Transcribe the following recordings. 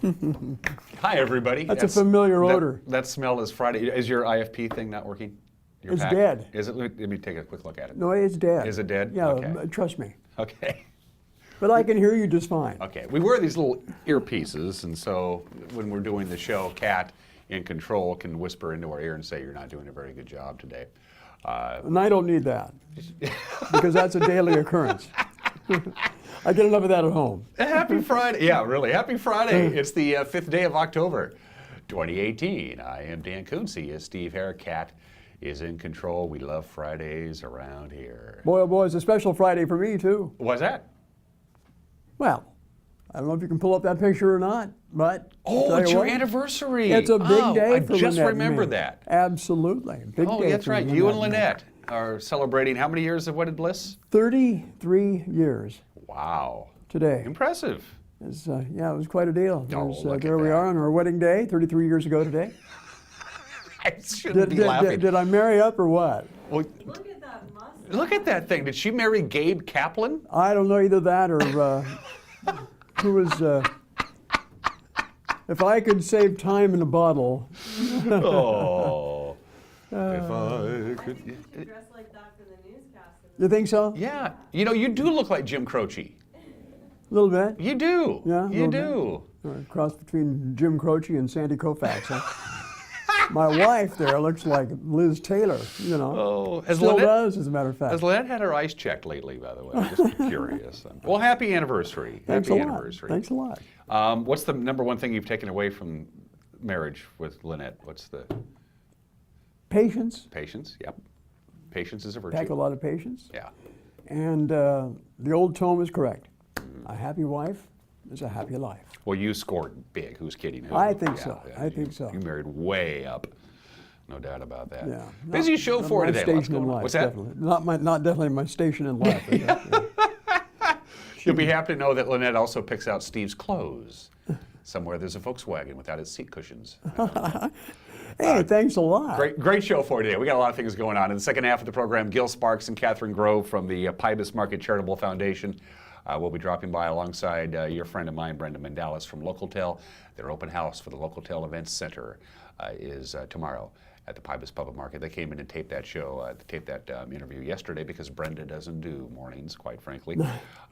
Hi, everybody. That's a familiar odor. That smell is Friday. Is your IFP thing not working? Your It's pack? dead. Is it? Let me take a quick look at it. No, it's dead. Is it dead? Yeah, Okay. trust me. Okay. But I can hear you just fine. Okay. We wear these little earpieces, and so when we're doing the show, Kat in control can whisper into our ear and say, "You're not doing a very good job today." And I don't need that because that's a daily occurrence. I get enough of that at home. Happy Friday. Yeah, really. Happy Friday. It's the 5th day of October, 2018. I am Dan Kuntz. He is Steve Hare. Kat is in control. We love Fridays around here. Boy, oh boy, it's a special Friday for me, too. What's that? Well, I don't know if you can pull up that picture or not, but Oh, it's your anniversary. It's a big day for I just Lynette remembered and me. that. Absolutely. Big Oh, day that's for right. Lynette You and me. Lynette are celebrating how many years of wedded bliss? 33 years Wow. today. Impressive. It's, yeah, it was quite a deal. Oh, look There at we that. are on our wedding day, 33 years ago today. I shouldn't be laughing. Did I marry up or what? Well, Look at that mustache. look at that thing. Did she marry Gabe Kaplan? I don't know either that or who was. If I could save time in a bottle. Oh. If I I could. think you should dress like that for the newscast. You think so? Yeah. You know, you do look like Jim Croce. A little bit. You do. Yeah, a You little do. Cross between Jim Croce and Sandy Koufax. Huh? My wife there looks like Liz Taylor, you know. Oh, has Still Lynette- does, as a matter of fact. Has Lynette had her eyes checked lately, by the way? I'm just curious. Well, happy anniversary. Thanks happy a lot. anniversary. Thanks a lot. What's the number one thing you've taken away from marriage with Lynette? What's the Patience. patience? Yep. Patience is a virtue. Pack a lot of patience. Yeah. And the old tome is correct. A happy wife is a happy life. Well, you scored big. Who's kidding who? I think so. I you- think so. You married way up. No doubt about that. Yeah. Busy show Not for my today. Lots station in going on. life, What's that? definitely. Not definitely my station in life. Yeah. You'll be happy to know that Lynette also picks out Steve's clothes. Somewhere there's a Volkswagen without its seat cushions. Hey, thanks a lot. Great show for you today. We got a lot of things going on. In the second half of the program, Gil Sparks and Catherine Grove from the Pybus Market Charitable Foundation will be dropping by alongside your friend of mine, Brenda Mandelis from LocalTel. Their open house for the LocalTel Events Center is tomorrow at the Pybus Public Market. They came in and taped that show, interview yesterday because Brenda doesn't do mornings, quite frankly.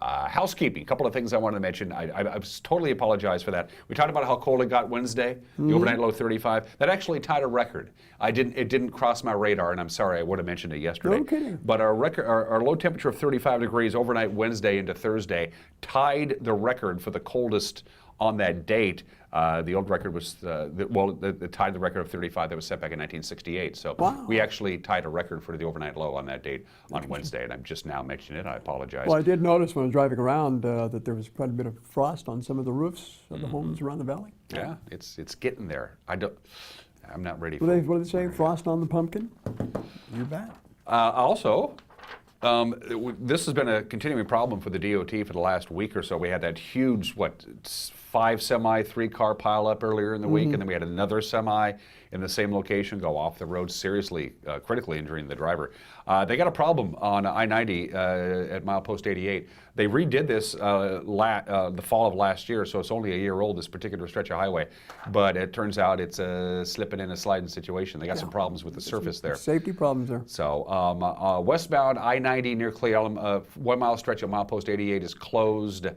Housekeeping, a couple of things I wanted to mention. I totally apologize for that. We talked about how cold it got Wednesday, the overnight low 35. That actually tied a record. It didn't cross my radar, and I'm sorry, I would have mentioned it yesterday. No kidding. But our low temperature of 35 degrees overnight Wednesday into Thursday tied the record for the coldest on that date. The old record was, it tied the record of 35 that was set back in 1968. So Wow. we actually tied a record for the overnight low on that date on Wednesday, and I'm just now mentioning it. I apologize. Well, I did notice when I was driving around that there was quite a bit of frost on some of the roofs of the homes around the valley. Yeah, it's getting there. I'm not ready for What it. do they say? Frost on the pumpkin? You bet. Also, this has been a continuing problem for the DOT for the last week or so. We had that huge, 5 semi, 3-car pileup earlier in the week, and then we had another semi in the same location go off the road, seriously, critically injuring the driver. They got a problem on I-90 at milepost 88. They redid this the fall of last year, so it's only a year old, this particular stretch of highway. But it turns out it's a slipping and a sliding situation. They got some problems with the surface there. Safety problems there. So westbound I-90 near Clay Elm, 1 mile stretch of milepost 88 is closed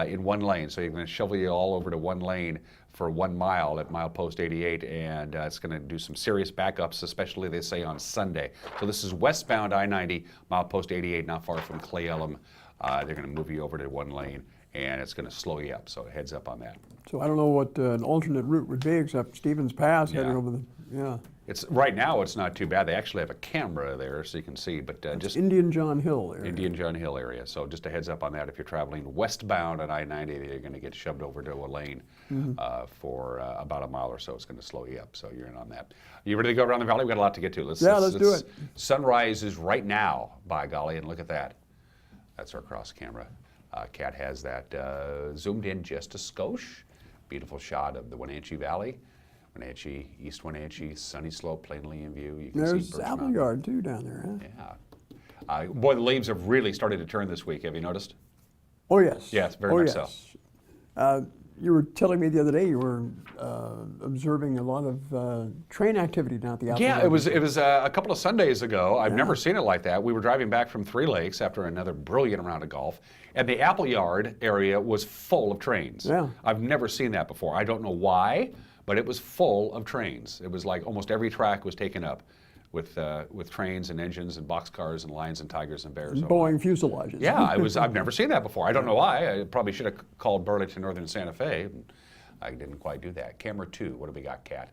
in one lane. So you're going to shovel you all over to one lane for 1 mile at milepost 88, and it's going to do some serious backups, especially they say on Sunday. So this is westbound I-90, milepost 88, not far from Clay Elm. They're going to move you over to one lane, and it's going to slow you up. So heads up on that. So I don't know what an alternate route would be except Stevens Pass heading Yeah. over the, Right now it's not too bad. They actually have a camera there so you can see, but just Indian John Hill area. Indian John Hill area. So just a heads up on that. If you're traveling westbound on I-90, you're going to get shoved over to a lane for about a mile or so. It's going to slow you up. So you're in on that. You ready to go around the valley? We've got a lot to get to. Let's do it. Sunrise is right now, by golly, and look at that. That's our cross camera. Kat has that zoomed in just a skosh. Beautiful shot of the Wenatchee Valley. Wenatchee, East Wenatchee, sunny slope, plainly in view. You can There's see Birch apple Mountain. yard too down there, huh? Yeah. Boy, the leaves have really started to turn this week. Have you noticed? Oh yes. Yes, very much so. You were telling me the other day you were observing a lot of train activity down at the Apple. Yeah, it was a couple of Sundays ago. I've Yeah. never seen it like that. We were driving back from Three Lakes after another brilliant round of golf, and the Apple Yard area was full of trains. Yeah. I've never seen that before. I don't know why, but it was full of trains. It was like almost every track was taken up with trains and engines and boxcars and lions and tigers and bears. Boeing fuselages. Yeah, I've never seen that before. I don't know why. I probably should have called Burlington Northern Santa Fe. I didn't quite do that. Camera 2, what do we got, Kat?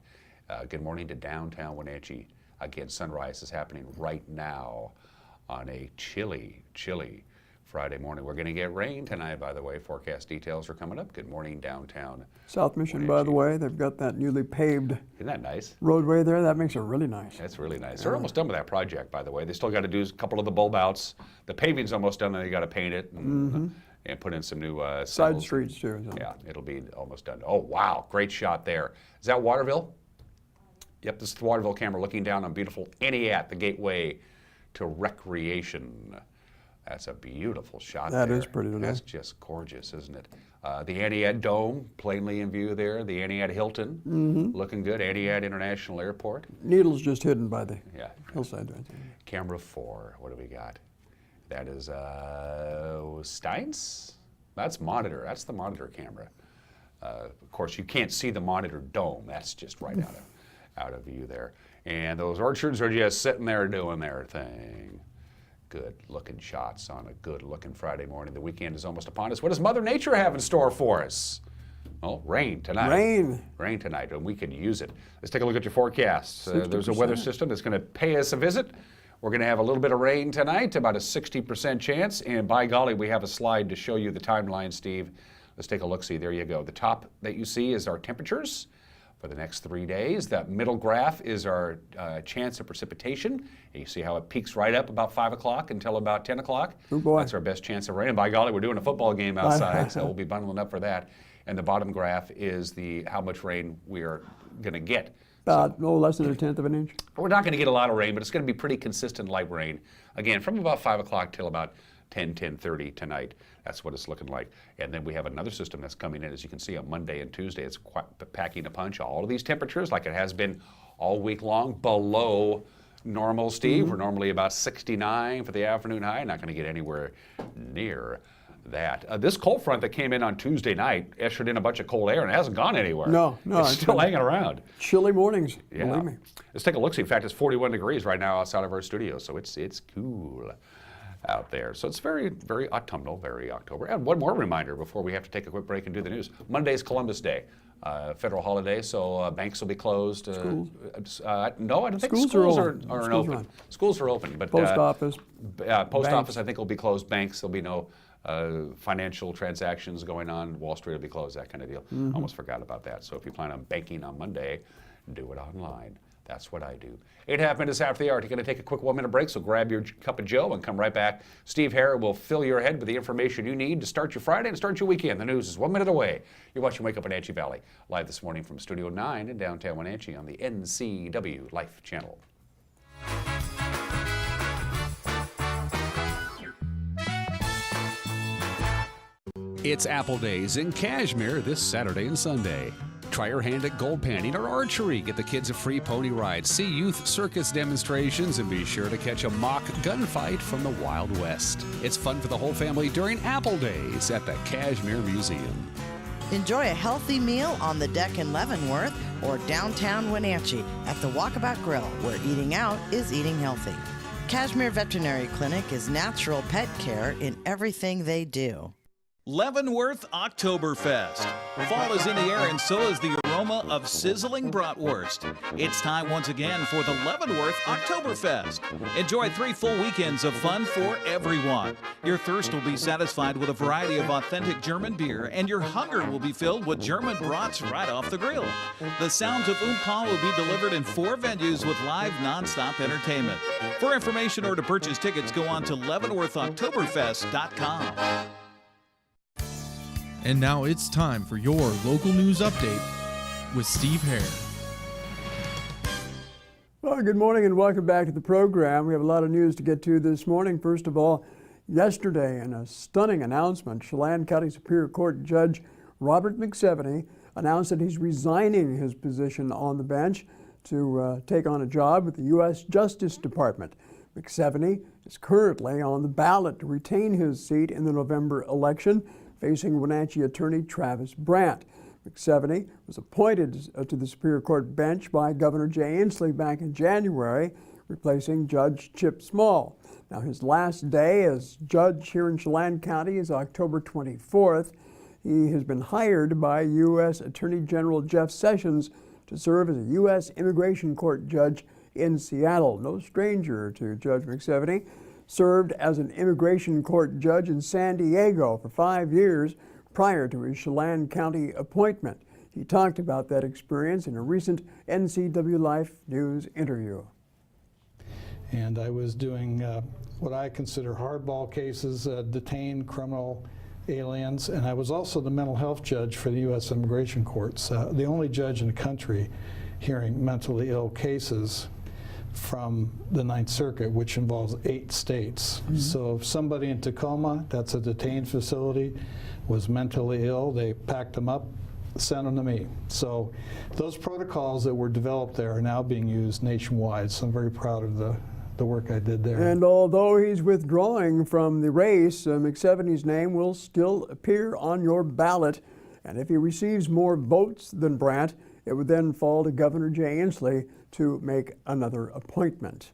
Good morning to downtown Wenatchee. Again, sunrise is happening right now on a chilly Friday morning. We're going to get rain tonight, by the way. Forecast details are coming up. Good morning, downtown South Mission, by the way, they've got that newly paved Isn't that nice? roadway there. That makes it really nice. That's really nice. They're almost done with that project, by the way. They still got to do a couple of the bulb outs. The paving's almost done, then they got to paint it and put in some new Side cells. streets too. So. Yeah, it'll be almost done. Oh, wow, great shot there. Is that Waterville? Yep, this is the Waterville camera looking down on beautiful Entiat, the gateway to recreation. That's a beautiful shot That there. is pretty today. That's just gorgeous, isn't it? The Entiat Dome, plainly in view there. The Entiat Hilton, looking good. Entiat International Airport. Needle's just hidden by the Yeah. hillside right there. Camera 4, what do we got? That is Steins? That's monitor, that's the monitor camera. Of course, you can't see the monitor dome. That's just right out of view there. And those orchards are just sitting there doing their thing. Good looking shots on a good looking Friday morning. The weekend is almost upon us. What does Mother Nature have in store for us? Well, rain tonight. Rain tonight, and we can use it. Let's take a look at your forecasts. There's a weather system that's going to pay us a visit. We're going to have a little bit of rain tonight, about a 60% chance, and by golly, we have a slide to show you the timeline, Steve. Let's take a look-see. There you go. The top that you see is our temperatures for the next 3 days. That middle graph is our chance of precipitation. And you see how it peaks right up about 5 o'clock until about 10 o'clock. Oh boy. That's our best chance of rain. And by golly, we're doing a football game outside, so we'll be bundling up for that. And the bottom graph is how much rain we are going to get. About no less than 1/10 of an inch. We're not going to get a lot of rain, but it's going to be pretty consistent light rain. Again, from about 5 o'clock till about 10:30 tonight. That's what it's looking like. And then we have another system that's coming in, as you can see, on Monday and Tuesday. It's quite packing a punch. All of these temperatures, like it has been all week long, below normal, Steve. We're normally about 69 for the afternoon high. Not going to get anywhere near that. This cold front that came in on Tuesday night ushered in a bunch of cold air, and it hasn't gone anywhere. No, It's still hanging around. Chilly mornings, Yeah. believe me. Let's take a look. See, in fact, it's 41 degrees right now outside of our studio, so it's cool out there. So it's very, very autumnal, very October. And one more reminder before we have to take a quick break and do the news. Monday's Columbus Day, federal holiday, so banks will be closed. Schools? No, I don't think Schools schools are aren't open. open. Schools Schools are open, but Post office. Post banks. office I think will be closed. Banks, there'll be no financial transactions going on. Wall Street will be closed, that kind of deal. Almost forgot about that. So if you plan on banking on Monday, do it online. That's what I do. 8.5 minutes after the hour. You're going to take a quick 1-minute break, so grab your cup of Joe and come right back. Steve Harris will fill your head with the information you need to start your Friday and start your weekend. The news is 1 minute away. You're watching Wake Up Wenatchee Valley, live this morning from Studio 9 in downtown Wenatchee on the NCW Life Channel. It's Apple Days in Cashmere this Saturday and Sunday. Try your hand at gold panning or archery. Get the kids a free pony ride. See youth circus demonstrations and be sure to catch a mock gunfight from the Wild West. It's fun for the whole family during Apple Days at the Cashmere Museum. Enjoy a healthy meal on the deck in Leavenworth or downtown Wenatchee at the Walkabout Grill, where eating out is eating healthy. Cashmere Veterinary Clinic is natural pet care in everything they do. Leavenworth Oktoberfest. Fall is in the air and so is the aroma of sizzling bratwurst. It's time once again for the Leavenworth Oktoberfest. Enjoy 3 full weekends of fun for everyone. Your thirst will be satisfied with a variety of authentic German beer, and your hunger will be filled with German brats right off the grill. The sounds of Oompa will be delivered in 4 venues with live nonstop entertainment. For information or to purchase tickets, go on to LeavenworthOktoberfest.com. And now it's time for your local news update with Steve Harris. Well, good morning and welcome back to the program. We have a lot of news to get to this morning. First of all, yesterday in a stunning announcement, Chelan County Superior Court Judge Robert McSeveny, announced that he's resigning his position on the bench to take on a job with the U.S. Justice Department. McSeveny is currently on the ballot to retain his seat in the November election, facing Wenatchee attorney Travis Brandt. McSeveny was appointed to the Superior Court bench by Governor Jay Inslee back in January, replacing Judge Chip Small. Now, his last day as judge here in Chelan County is October 24th. He has been hired by U.S. Attorney General Jeff Sessions to serve as a U.S. Immigration Court judge in Seattle. No stranger to Judge McSeveny. Served as an immigration court judge in San Diego for 5 years prior to his Chelan County appointment. He talked about that experience in a recent NCW Life News interview. And I was doing what I consider hardball cases, detained criminal aliens, and I was also the mental health judge for the U.S. Immigration Courts, the only judge in the country hearing mentally ill cases from the Ninth Circuit, which involves 8 states. Mm-hmm. So if somebody in Tacoma, that's a detained facility, was mentally ill, they packed them up, sent them to me. So those protocols that were developed there are now being used nationwide, so I'm very proud of the work I did there. And although he's withdrawing from the race, McSeveny's name will still appear on your ballot. And if he receives more votes than Brandt, it would then fall to Governor Jay Inslee to make another appointment.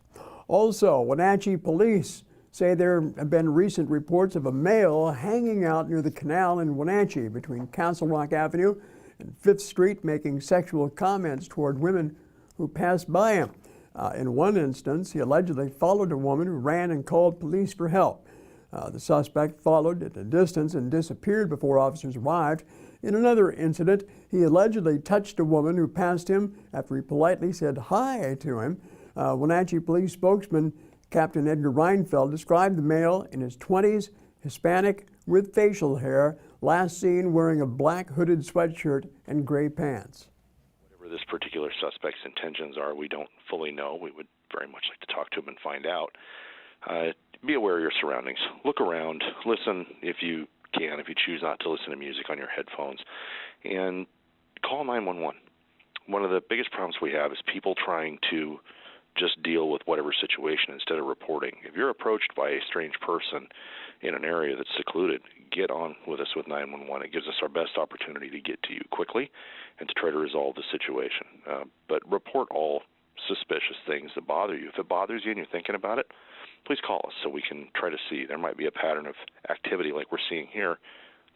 Also, Wenatchee police say there have been recent reports of a male hanging out near the canal in Wenatchee between Castle Rock Avenue and 5th Street, making sexual comments toward women who passed by him. In one instance, he allegedly followed a woman who ran and called police for help. The suspect followed at a distance and disappeared before officers arrived. In another incident, he allegedly touched a woman who passed him after he politely said hi to him. Wenatchee police spokesman Captain Edgar Reinfeld described the male in his 20s, Hispanic, with facial hair, last seen wearing a black hooded sweatshirt and gray pants. Whatever this particular suspect's intentions are, we don't fully know. We would very much like to talk to him and find out. Be aware of your surroundings. Look around. Listen if you can, if you choose not to listen to music on your headphones. And call 911. One of the biggest problems we have is people trying to just deal with whatever situation instead of reporting. If you're approached by a strange person in an area that's secluded, get on with us with 911. It gives us our best opportunity to get to you quickly and to try to resolve the situation. But report all suspicious things that bother you. If it bothers you and you're thinking about it, please call us so we can try to see. There might be a pattern of activity like we're seeing here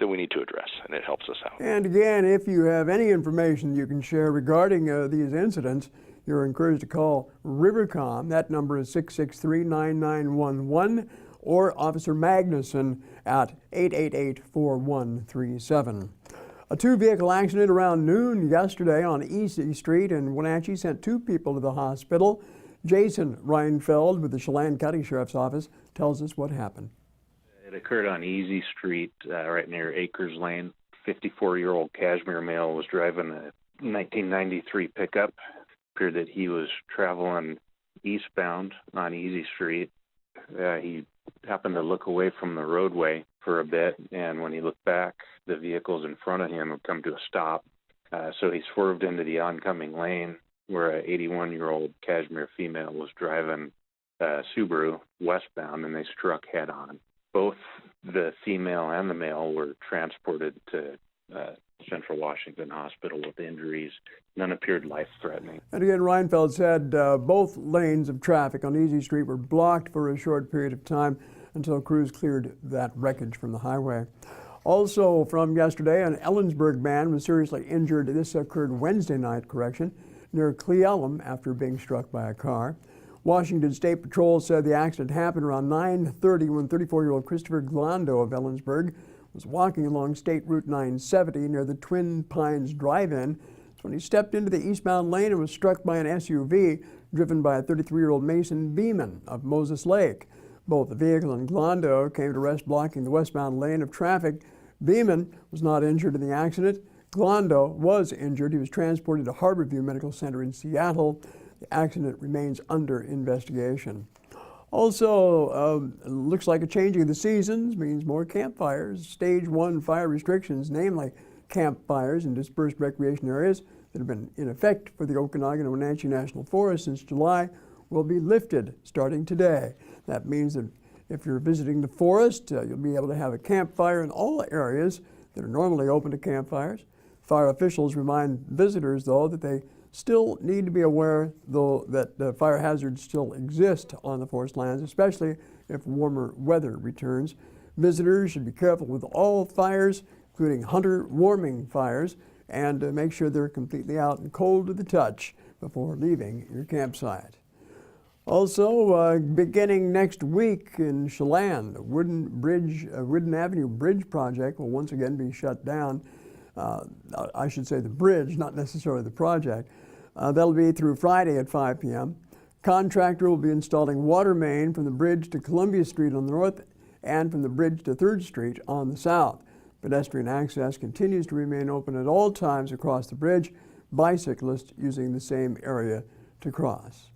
that we need to address, and it helps us out. And again, if you have any information you can share regarding these incidents, you're encouraged to call Rivercom. That number is 663-9911, or Officer Magnuson at 888-4137. A 2-vehicle accident around noon yesterday on Easy Street in Wenatchee sent 2 people to the hospital. Jason Reinfeld with the Chelan County Sheriff's Office tells us what happened. It occurred on Easy Street, right near Acres Lane. 54-year-old Kashmir male was driving a 1993 pickup. Appeared that he was traveling eastbound on Easy Street. He happened to look away from the roadway for a bit, and when he looked back, the vehicles in front of him had come to a stop. So he swerved into the oncoming lane where an 81-year-old Kashmir female was driving a Subaru westbound, and they struck head-on. Both the female and the male were transported to Central Washington Hospital with injuries. None appeared life-threatening. And again, Reinfeld said both lanes of traffic on Easy Street were blocked for a short period of time until crews cleared that wreckage from the highway. Also from yesterday, an Ellensburg man was seriously injured. This occurred Wednesday night, near Cle Elum after being struck by a car. Washington State Patrol said the accident happened around 9:30 when 34-year-old Christopher Glondo of Ellensburg was walking along State Route 970 near the Twin Pines Drive-In. That's when he stepped into the eastbound lane and was struck by an SUV driven by a 33-year-old Mason Beeman of Moses Lake. Both the vehicle and Glondo came to rest blocking the westbound lane of traffic. Beeman was not injured in the accident. Glondo was injured. He was transported to Harborview Medical Center in Seattle. The accident remains under investigation. Also, looks like a changing of the seasons means more campfires. Stage 1 fire restrictions, namely campfires in dispersed recreation areas that have been in effect for the Okanagan and Wenatchee National Forest since July will be lifted starting today. That means that if you're visiting the forest, you'll be able to have a campfire in all areas that are normally open to campfires. Fire officials remind visitors, though, that they still need to be aware, though, that fire hazards still exist on the forest lands, especially if warmer weather returns. Visitors should be careful with all fires, including hunter warming fires, and make sure they're completely out and cold to the touch before leaving your campsite. Also, beginning next week in Chelan, the Wooden Avenue Bridge project will once again be shut down. I should say the bridge, not necessarily the project. That'll be through Friday at 5 p.m. Contractor will be installing water main from the bridge to Columbia Street on the north and from the bridge to 3rd Street on the south. Pedestrian access continues to remain open at all times across the bridge, bicyclists using the same area to cross.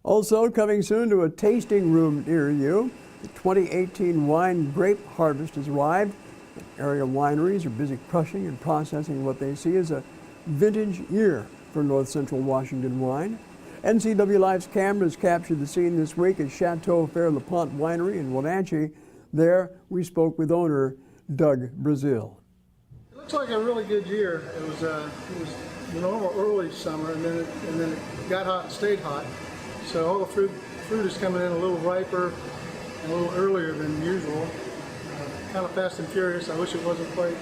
Also coming soon to a tasting room near you, the 2018 wine grape harvest has arrived. Area wineries are busy crushing and processing what they see as a vintage year for North Central Washington wine. NCW Live's cameras captured the scene this week at Chateau Fair LaPont Winery in Wenatchee. There, we spoke with owner Doug Brazil. It looks like a really good year. It was the normal early summer, and then it got hot and stayed hot. So all the fruit is coming in a little riper and a little earlier than usual. Kind of fast and furious. I wish it wasn't quite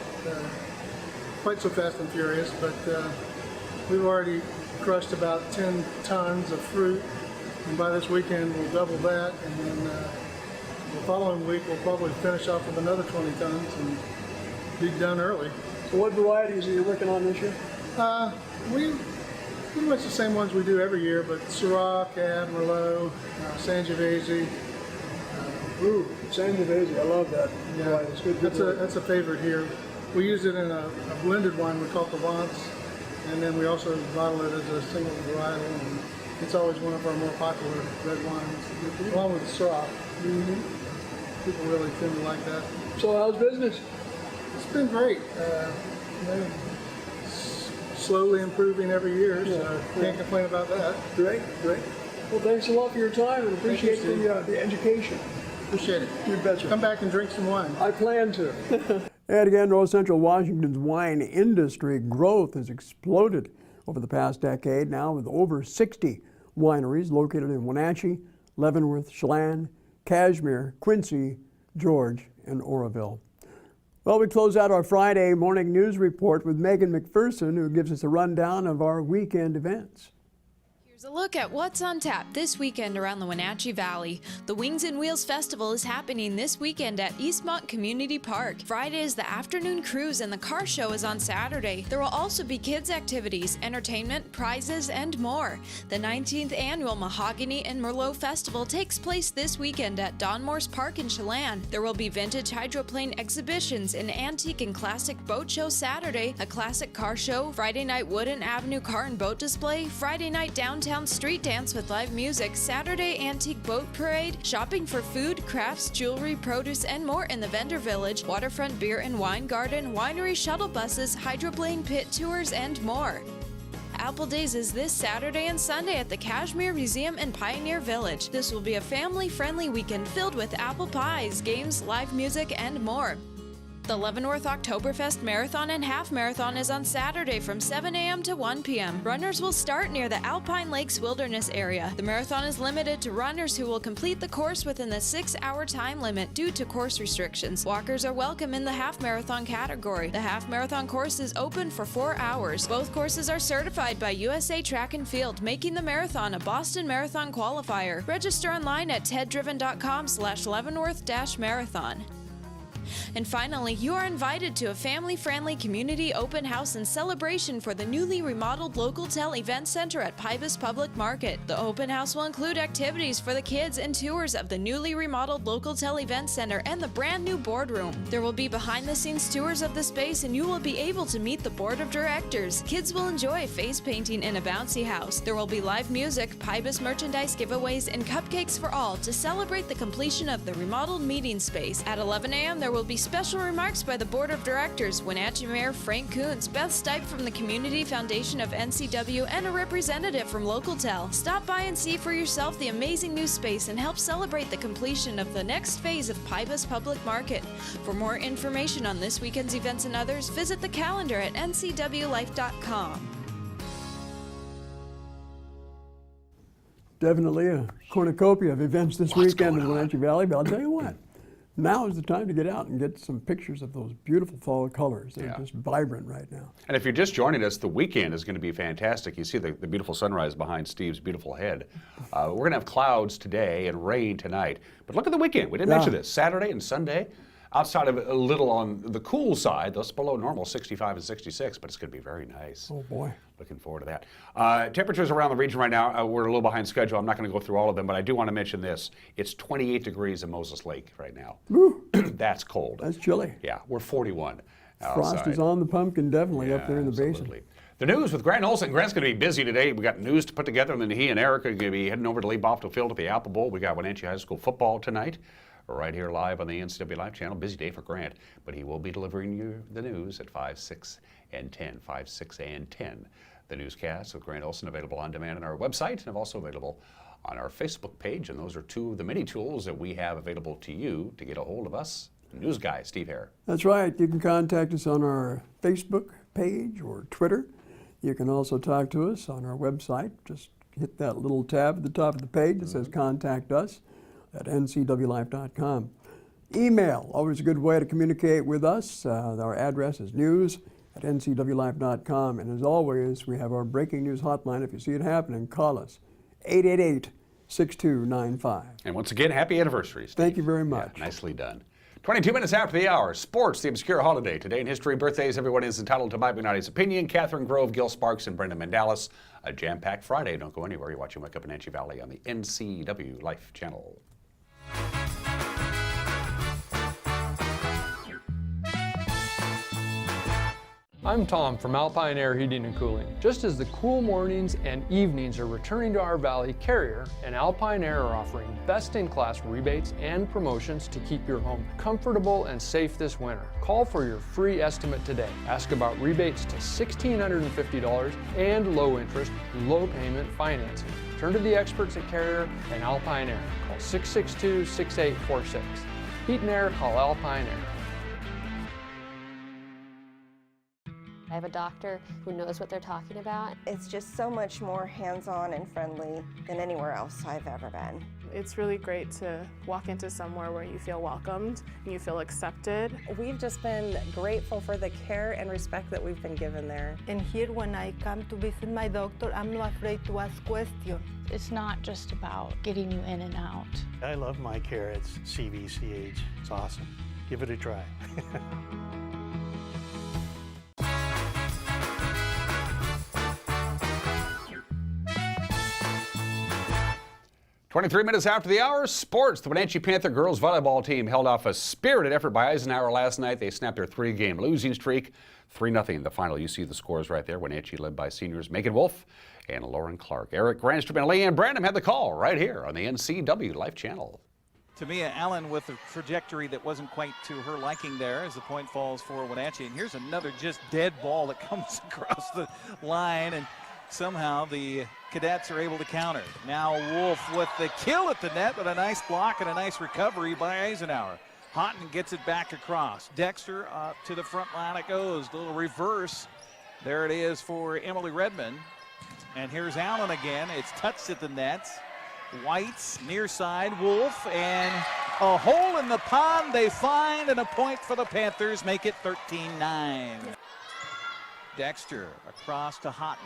so fast and furious, but we've already crushed about 10 tons of fruit, and by this weekend we'll double that, and then the following week we'll probably finish off with another 20 tons and be done early. So what varieties are you working on this year? We pretty much the same ones we do every year, but Syrah, Cab, Merlot, Sangiovese. Ooh, Sangiovese, I love that. Yeah, it's good. That's a favorite here. We use it in a blended wine we call Provence, and then we also bottle it as a single varietal, and it's always one of our more popular red wines, along with the Syrah. People really tend to like that. So how's business? It's been great. Slowly improving every year, so can't complain about that. Great. Well, thanks a lot for your time, and appreciate the education. Appreciate it. You betcha. Come back and drink some wine. I plan to. And again, North Central Washington's wine industry growth has exploded over the past decade now, with over 60 wineries located in Wenatchee, Leavenworth, Chelan, Cashmere, Quincy, George, and Oroville. Well, we close out our Friday morning news report with Megan McPherson, who gives us a rundown of our weekend events. Here's a look at what's on tap this weekend around the Wenatchee Valley. The Wings and Wheels Festival is happening this weekend at Eastmont Community Park. Friday is the afternoon cruise and the car show is on Saturday. There will also be kids activities, entertainment, prizes, and more. The 19th annual Mahogany and Merlot Festival takes place this weekend at Don Morse Park in Chelan. There will be vintage hydroplane exhibitions, an antique and classic boat show Saturday, a classic car show, Friday night Wooden Avenue car and boat display, Friday night downtown street dance with live music, Saturday antique boat parade, shopping for food, crafts, jewelry, produce, and more in the vendor village, waterfront beer and wine garden, winery shuttle buses, hydroplane pit tours, and more. Apple Days is this Saturday and Sunday at the Cashmere Museum in Pioneer Village. This will be a family-friendly weekend filled with apple pies, games, live music, and more. The Leavenworth Oktoberfest Marathon and Half Marathon is on Saturday from 7 a.m. to 1 p.m. Runners will start near the Alpine Lakes Wilderness area. The marathon is limited to runners who will complete the course within the 6-hour time limit due to course restrictions. Walkers are welcome in the half marathon category. The half marathon course is open for 4 hours. Both courses are certified by USA Track and Field, making the marathon a Boston Marathon qualifier. Register online at teddriven.com/Leavenworth-marathon. And finally, you are invited to a family-friendly community open house and celebration for the newly remodeled LocalTel Events Center at Pybus Public Market. The open house will include activities for the kids and tours of the newly remodeled LocalTel Events Center and the brand new boardroom. There will be behind-the-scenes tours of the space and you will be able to meet the board of directors. Kids will enjoy face painting in a bouncy house. There will be live music, Pybus merchandise giveaways, and cupcakes for all to celebrate the completion of the remodeled meeting space. At 11 a.m. there will will be special remarks by the Board of Directors, Wenatchee Mayor Frank Kuntz, Beth Stipe from the Community Foundation of NCW, and a representative from LocalTel. Stop by and see for yourself the amazing new space and help celebrate the completion of the next phase of Pybus Public Market. For more information on this weekend's events and others, visit the calendar at ncwlife.com. Definitely a cornucopia of events this weekend in the Wenatchee Valley, but I'll tell you what, now is the time to get out and get some pictures of those beautiful fall colors. They're just vibrant right now. And if you're just joining us, the weekend is going to be fantastic. You see the beautiful sunrise behind Steve's beautiful head. We're going to have clouds today and rain tonight. But look at the weekend. We didn't mention this. Saturday and Sunday, outside of a little on the cool side, that's below normal, 65 and 66, but it's going to be very nice. Oh, boy. Looking forward to that. Temperatures around the region right now, we're a little behind schedule. I'm not going to go through all of them, but I do want to mention this. It's 28 degrees in Moses Lake right now. That's cold. That's chilly. Yeah, we're 41 outside. Frost is on the pumpkin, definitely, up there in the basin. The news with Grant Olson. Grant's going to be busy today. We got news to put together, and then he and Eric are going to be heading over to Lee Bofto Field at the Apple Bowl. We got Wenatchee High School football tonight. Right here live on the NCW Live channel. Busy day for Grant, but he will be delivering you the news at 5, 6, and 10. 5, 6, and 10. The newscast with Grant Olson available on demand on our website and also available on our Facebook page. And those are two of the many tools that we have available to you to get a hold of us. News guy, Steve Hare. That's right. You can contact us on our Facebook page or Twitter. You can also talk to us on our website. Just hit that little tab at the top of the page that says Contact Us at ncwlife.com. Email, always a good way to communicate with us. Our address is news@ncwlife.com. And as always, we have our breaking news hotline. If you see it happening, call us, 888-6295. And once again, happy anniversary, Steve. Thank you very much. Yeah, nicely done. 22 minutes after the hour, sports, the obscure holiday. Today in history, birthdays, everyone is entitled to Mike McNally's opinion. Catherine Grove, Gil Sparks, and Brenda Mandelis. A jam-packed Friday. Don't go anywhere. You're watching Wake Up Wenatchee Valley on the NCW Life channel. I'm Tom from Alpine Air Heating and Cooling. Just as the cool mornings and evenings are returning to our valley, Carrier and Alpine Air are offering best-in-class rebates and promotions to keep your home comfortable and safe this winter. Call for your free estimate today. Ask about rebates to $1,650 and low interest, low payment financing. Turn to the experts at Carrier and Alpine Air. Call 662-6846. Heat and air, call Alpine Air. I have a doctor who knows what they're talking about. It's just so much more hands-on and friendly than anywhere else I've ever been. It's really great to walk into somewhere where you feel welcomed and you feel accepted. We've just been grateful for the care and respect that we've been given there. And here when I come to visit my doctor, I'm not afraid to ask questions. It's not just about getting you in and out. I love my care at CVCH. It's awesome. Give it a try. 23 minutes after the hour, sports. The Wenatchee Panther girls volleyball team held off a spirited effort by Eisenhower last night. They snapped their three-game losing streak, 3-0 the final. You see the scores right there. Wenatchee led by seniors Megan Wolf and Lauren Clark. Eric Grandstrom and Leanne Brandon had the call right here on the NCW Life channel. Tamia Allen with a trajectory that wasn't quite to her liking there as the point falls for Wenatchee. And here's another just dead ball that comes across the line, and somehow the Cadets are able to counter. Now Wolf with the kill at the net, but a nice block and a nice recovery by Eisenhower. Houghton gets it back across. Dexter up to the front line it goes. A little reverse. There it is for Emily Redmond. And here's Allen again. It's touched at the net. White's near side, Wolf, and a hole in the pond they find, and a point for the Panthers, make it 13-9. Dexter across to Houghton.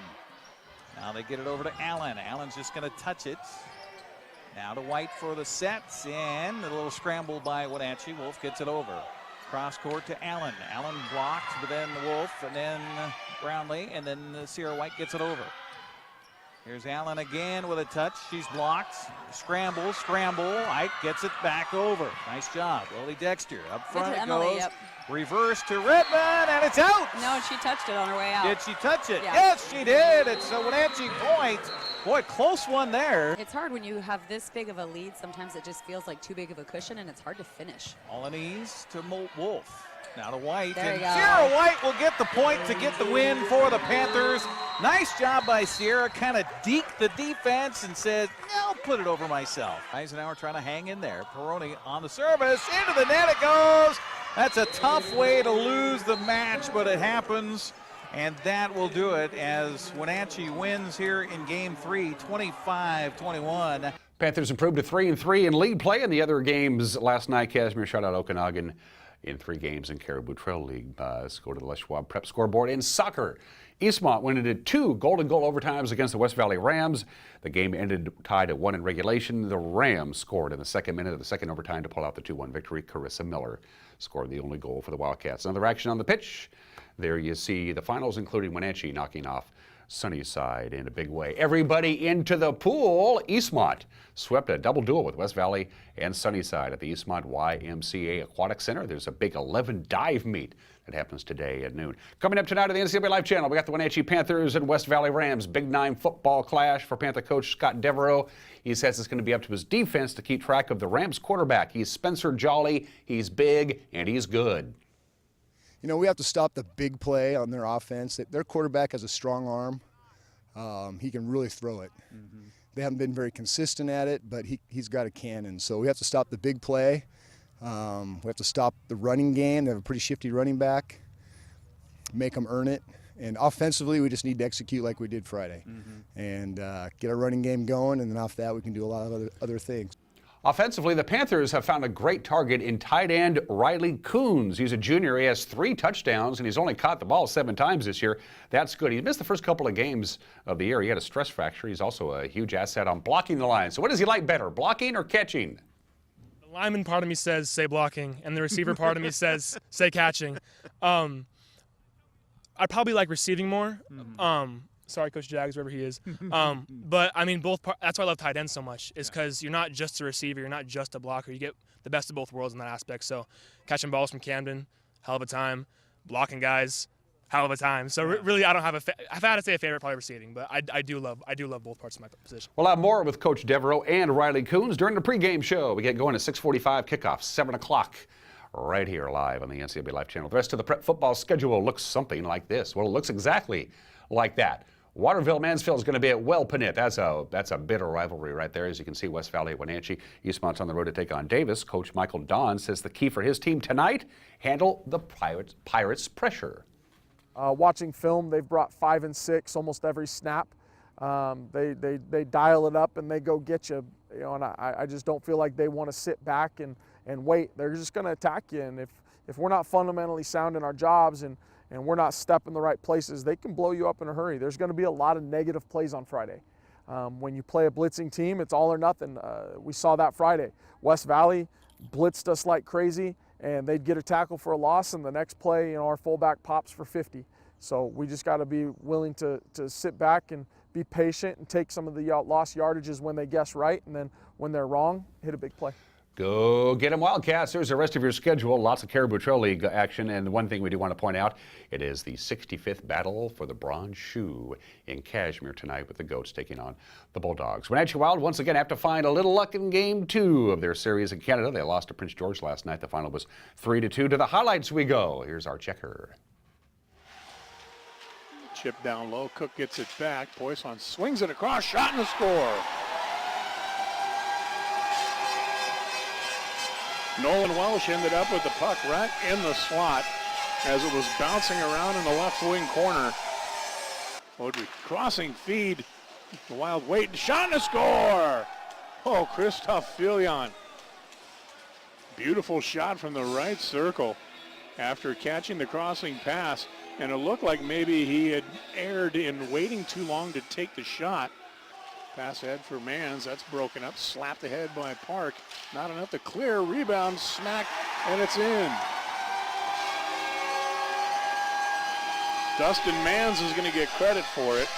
Now they get it over to Allen. Allen's just going to touch it. Now to White for the sets, and a little scramble by Wenatchee. Wolf gets it over. Cross court to Allen. Allen blocked, but then Wolf, and then Brownlee, and then Sierra White gets it over. Here's Allen again with a touch. She's blocked. Scramble. Ike gets it back over. Nice job. Lily Dexter up front it Emily, goes. yep. Reverse to Redmond, and it's out. No, she touched it on her way out. Did she touch it? Yeah. Yes, she did. It's a Wenatchee point. Boy, close one there. It's hard when you have this big of a lead. Sometimes it just feels like too big of a cushion, and it's hard to finish. All in ease to Wolf. Now to White. There And you go. Sierra White will get the point to get the win for the Panthers. Nice job by Sierra. Kind of deked the defense and said, I'll put it over myself. Eisenhower trying to hang in there. Peroni on the service. Into the net it goes. That's a tough way to lose the match, but it happens. And that will do it as Wenatchee wins here in Game 3, 25-21. Panthers improved to 3-3 in league play in the other games last night. Cashmere shut out Okanagan in 3 games in Caribou Trail League. Let's go to the Les Schwab Prep scoreboard. In soccer, Eastmont went into 2 golden goal overtimes against the West Valley Rams. The game ended tied at 1 in regulation. The Rams scored in the 2nd minute of the second overtime to pull out the 2-1 victory. Carissa Miller scored the only goal for the Wildcats. Another action on the pitch. There you see the finals, including Wenatchee knocking off Sunnyside in a big way. Everybody into the pool. Eastmont swept a double duel with West Valley and Sunnyside at the Eastmont YMCA Aquatic Center. There's a big 11 dive meet that happens today at noon. Coming up tonight on the NCAA Live Channel, we got the Wenatchee Panthers and West Valley Rams. Big 9 football clash for Panther coach Scott Devereaux. He says it's going to be up to his defense to keep track of the Rams quarterback. He's Spencer Jolly. He's big and he's good. You know, we have to stop the big play on their offense. Their quarterback has a strong arm. He can really throw it. Mm-hmm. They haven't been very consistent at it, but he's got a cannon. So we have to stop the big play. We have to stop the running game. They have a pretty shifty running back. Make them earn it. And offensively, we just need to execute like we did Friday. Mm-hmm. And get our running game going, and then off that, we can do a lot of other things. Offensively, the Panthers have found a great target in tight end Riley Kuntz. He's a junior. He has 3 touchdowns, and he's only caught the ball 7 times this year. That's good. He missed the first couple of games of the year. He had a stress fracture. He's also a huge asset on blocking the line. So what does he like better, blocking or catching? The lineman part of me says say blocking, and the receiver part of me says say catching. I probably like receiving more. Mm-hmm. Sorry, Coach Jags, wherever he is. But, I mean, that's why I love tight ends so much, is because you're not just a receiver, you're not just a blocker. You get the best of both worlds in that aspect. So catching balls from Camden, hell of a time. Blocking guys, hell of a time. So really, I don't have I've had to say a favorite, probably receiving, but I do love both parts of my position. We'll have more with Coach Devereaux and Riley Kuntz during the pregame show. We get going at 6:45, kickoff, 7 o'clock. Right here live on the NCAA Live Channel. The rest of the prep football schedule looks something like this. Well, it looks exactly like that. Waterville-Mansfield is going to be at Wellpinit. That's a bitter rivalry right there. As you can see, West Valley, Wenatchee. Eastmont's on the road to take on Davis. Coach Michael Don says the key for his team tonight, handle the Pirates' pressure. Watching film, they've brought 5 and 6 almost every snap. They dial it up and they go get you. You know, and I just don't feel like they want to sit back and wait. They're just going to attack you. And if we're not fundamentally sound in our jobs and we're not stepping the right places, they can blow you up in a hurry. There's going to be a lot of negative plays on Friday. When you play a blitzing team, it's all or nothing. We saw that Friday. West Valley blitzed us like crazy, and they'd get a tackle for a loss, and the next play, you know, our fullback pops for 50. So we just got to be willing to sit back and be patient and take some of the lost yardages when they guess right, and then when they're wrong, hit a big play. Go get them, Wildcats. There's the rest of your schedule. Lots of Caribou Trail League action. And one thing we do want to point out, it is the 65th battle for the bronze shoe in Cashmere tonight with the Goats taking on the Bulldogs. Wenatchee Wild once again have to find a little luck in Game 2 of their series in Canada. They lost to Prince George last night. The final was 3-2. To the highlights we go. Here's our checker. Chip down low. Cook gets it back. Poisson swings it across. Shot and a score. Nolan Welsh ended up with the puck right in the slot as it was bouncing around in the left wing corner. Woodry crossing feed. The Wild wait. Shot and a score. Oh, Christoph Filion. Beautiful shot from the right circle after catching the crossing pass. And it looked like maybe he had erred in waiting too long to take the shot. Pass ahead for Mans, that's broken up, slapped ahead by Park. Not enough to clear, rebound, smack, and it's in. Dustin Mans is going to get credit for it.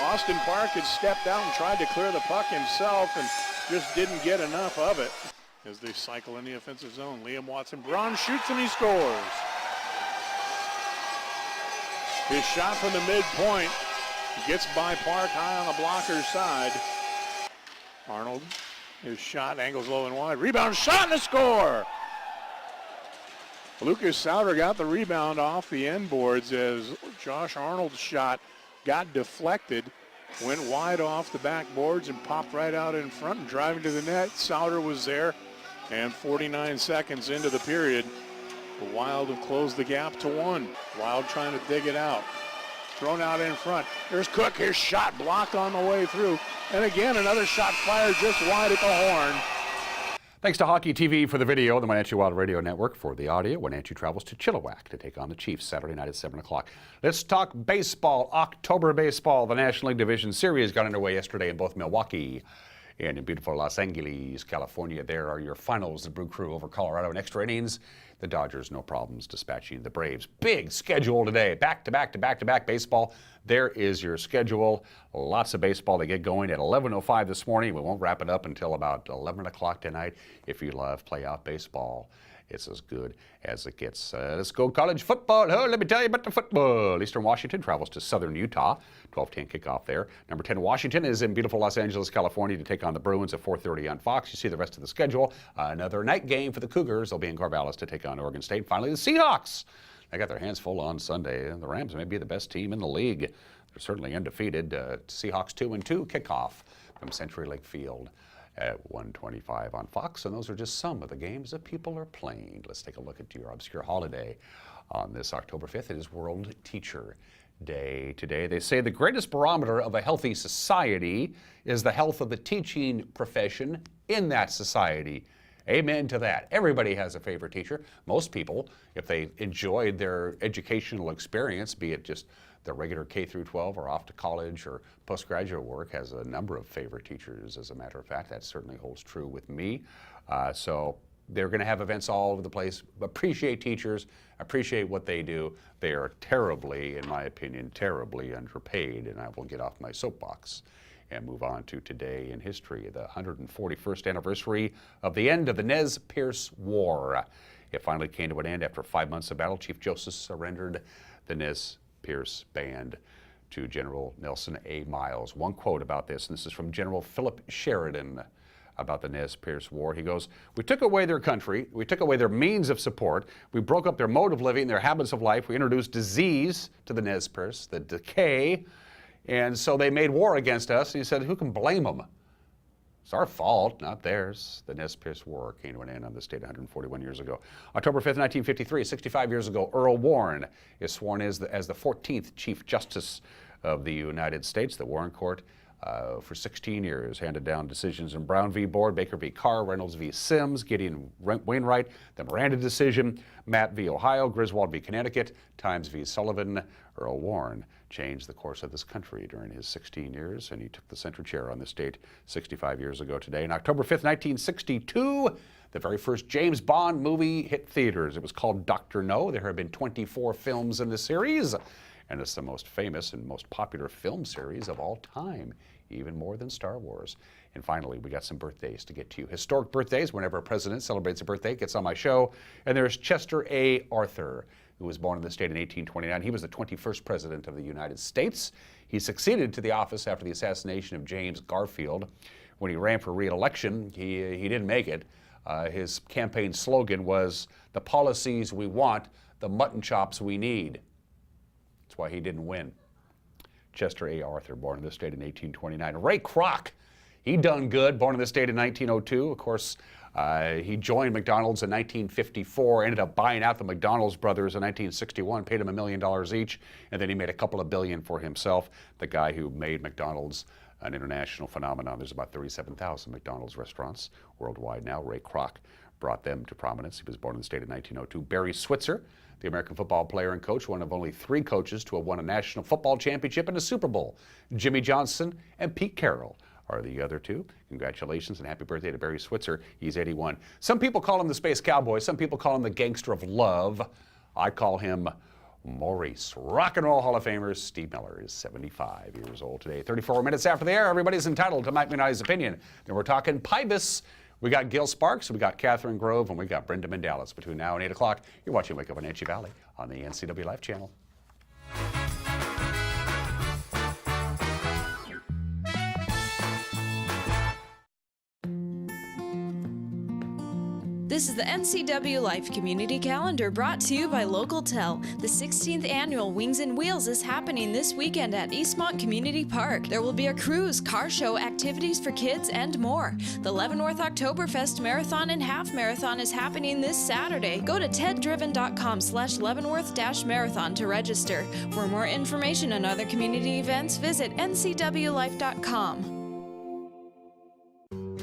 Austin Park had stepped out and tried to clear the puck himself and just didn't get enough of it. As they cycle in the offensive zone, Liam Watson-Braun shoots and he scores. His shot from the midpoint gets by Park high on the blocker's side. Arnold, his shot angles low and wide. Rebound, shot, and a score! Lucas Souter got the rebound off the end boards as Josh Arnold's shot got deflected, went wide off the backboards and popped right out in front and driving to the net. Souter was there, and 49 seconds into the period, the Wild have closed the gap to 1. Wild trying to dig it out. Thrown out in front. There's Cook, his shot blocked on the way through. And again, another shot fired just wide at the horn. Thanks to Hockey TV for the video, the Wenatchee Wild Radio Network for the audio. Wenatchee travels to Chilliwack to take on the Chiefs Saturday night at 7 o'clock. Let's talk baseball. October baseball. The National League Division Series got underway yesterday in both Milwaukee and in beautiful Los Angeles, California. There are your finals. The Brew Crew over Colorado in extra innings. The Dodgers, no problems dispatching the Braves. Big schedule today. Back-to-back baseball. There is your schedule. Lots of baseball to get going at 11:05 this morning. We won't wrap it up until about 11 o'clock tonight. If you love playoff baseball, it's as good as it gets. Let's go college football. Oh, let me tell you about the football. Eastern Washington travels to Southern Utah. 12:10 kickoff there. Number 10 Washington is in beautiful Los Angeles, California to take on the Bruins at 4:30 on Fox. You see the rest of the schedule. Another night game for the Cougars. They'll be in Corvallis to take on Oregon State. Finally, the Seahawks. They got their hands full on Sunday. The Rams may be the best team in the league. They're certainly undefeated. Seahawks 2-2 kickoff from CenturyLink Field at 1:25 on Fox. And those are just some of the games that people are playing. Let's take a look at your obscure holiday on this October 5th. It is World Teacher Day today. They say the greatest barometer of a healthy society is the health of the teaching profession in that society. Amen to that. Everybody has a favorite teacher. Most people, if they enjoyed their educational experience, be it just the regular K through 12 or off to college or postgraduate work, has a number of favorite teachers. As a matter of fact, that certainly holds true with me. So they're going to have events all over the place. Appreciate teachers, appreciate what they do. They are terribly, in my opinion, terribly underpaid, and I will get off my soapbox and move on to today in history, the 141st anniversary of the end of the Nez Perce War. It finally came to an end after 5 months of battle. Chief Joseph surrendered the Nez Perce Band to General Nelson A. Miles. One quote about this, and this is from General Philip Sheridan about the Nez Perce War. He goes, "We took away their country, we took away their means of support, we broke up their mode of living, their habits of life, we introduced disease to the Nez Perce, the decay, and so they made war against us." And he said, who can blame them? It's our fault, not theirs. The Nez Perce War came to an end on this date 141 years ago. October 5th, 1953, 65 years ago, Earl Warren is sworn as the 14th Chief Justice of the United States. The Warren Court for 16 years handed down decisions in Brown v. Board, Baker v. Carr, Reynolds v. Sims, Gideon Wainwright, the Miranda decision, Matt v. Ohio, Griswold v. Connecticut, Times v. Sullivan. Earl Warren changed the course of this country during his 16 years, and he took the center chair on this date 65 years ago today. And October 5th, 1962, the very first James Bond movie hit theaters. It was called Dr. No. There have been 24 films in the series, and it's the most famous and most popular film series of all time, even more than Star Wars. And finally, we got some birthdays to get to. Historic birthdays, whenever a president celebrates a birthday, gets on my show. And there's Chester A. Arthur, who was born in the state in 1829. He was the 21st president of the United States. He succeeded to the office after the assassination of James Garfield. When he ran for re-election, he didn't make it. His campaign slogan was, "The policies we want, the mutton chops we need." That's why he didn't win. Chester A. Arthur, born in this state in 1829. Ray Kroc, he done good, born in this state in 1902. Of course, he joined McDonald's in 1954, ended up buying out the McDonald's brothers in 1961, paid them $1 million each, and then he made a couple of billion for himself, the guy who made McDonald's an international phenomenon. There's about 37,000 McDonald's restaurants worldwide now. Ray Kroc brought them to prominence. He was born in the state in 1902. Barry Switzer, the American football player and coach, one of only 3 coaches to have won a national football championship and a Super Bowl. Jimmy Johnson and Pete Carroll are the other 2. Congratulations and happy birthday to Barry Switzer. He's 81. Some people call him the Space Cowboy. Some people call him the Gangster of Love. I call him Maurice. Rock and Roll Hall of Famer Steve Miller is 75 years old today. 34 minutes after the air, everybody's entitled to Mike Minotti's opinion. Then we're talking Pybus. We got Gil Sparks, we got Catherine Grove, and we got Brenda Mandelis. Between now and 8 o'clock, you're watching Wake Up Wenatchee Valley on the NCW Life channel. This is the NCW Life Community Calendar brought to you by LocalTel. The 16th annual Wings and Wheels is happening this weekend at Eastmont Community Park. There will be a cruise, car show, activities for kids, and more. The Leavenworth Oktoberfest Marathon and Half Marathon is happening this Saturday. Go to teddriven.com/Leavenworth-marathon to register. For more information on other community events, visit ncwlife.com.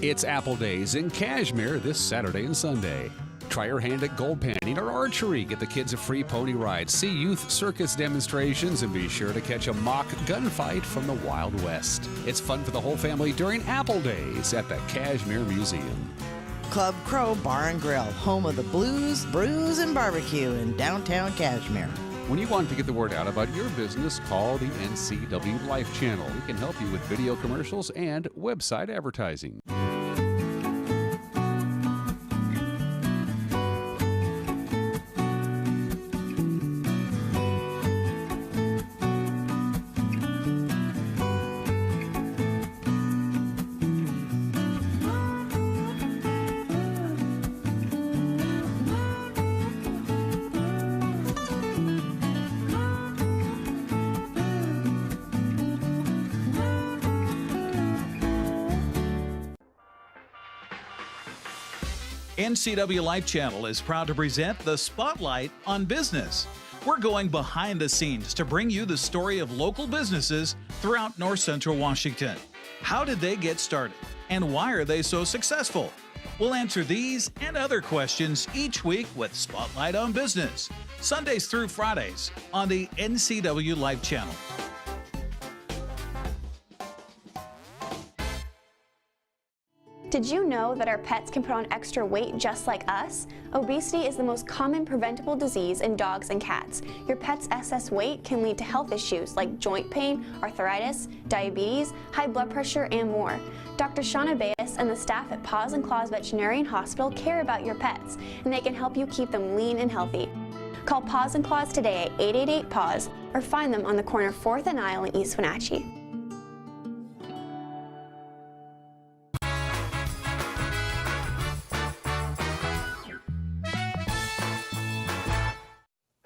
It's Apple Days in Cashmere this Saturday and Sunday. Try your hand at gold panning or archery. Get the kids a free pony ride. See youth circus demonstrations and be sure to catch a mock gunfight from the Wild West. It's fun for the whole family during Apple Days at the Cashmere Museum. Club Crow Bar and Grill, home of the blues, brews, and barbecue in downtown Cashmere. When you want to get the word out about your business, call the NCW Life channel. We can help you with video commercials and website advertising. NCW Life Channel is proud to present the Spotlight on Business. We're going behind the scenes to bring you the story of local businesses throughout North Central Washington. How did they get started? And why are they so successful? We'll answer these and other questions each week with Spotlight on Business, Sundays through Fridays on the NCW Life Channel. Did you know that our pets can put on extra weight just like us? Obesity is the most common preventable disease in dogs and cats. Your pet's excess weight can lead to health issues like joint pain, arthritis, diabetes, high blood pressure, and more. Dr. Shauna Bayes and the staff at Paws and Claws Veterinarian Hospital care about your pets, and they can help you keep them lean and healthy. Call Paws and Claws today at 888-PAWS or find them on the corner 4th and Isle in East Wenatchee.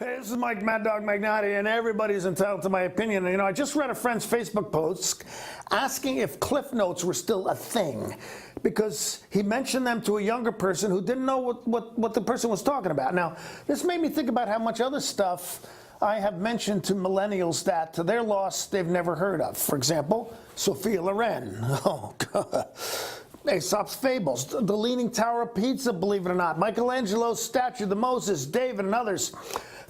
Hey, this is Mike Mad Dog Magnotti, and everybody's entitled to my opinion. And, I just read a friend's Facebook post asking if Cliff Notes were still a thing, because he mentioned them to a younger person who didn't know what the person was talking about. Now, this made me think about how much other stuff I have mentioned to millennials that, to their loss, they've never heard of. For example, Sophia Loren. Oh, God. Aesop's Fables, the Leaning Tower of Pizza, believe it or not, Michelangelo's statue, the Moses, David, and others.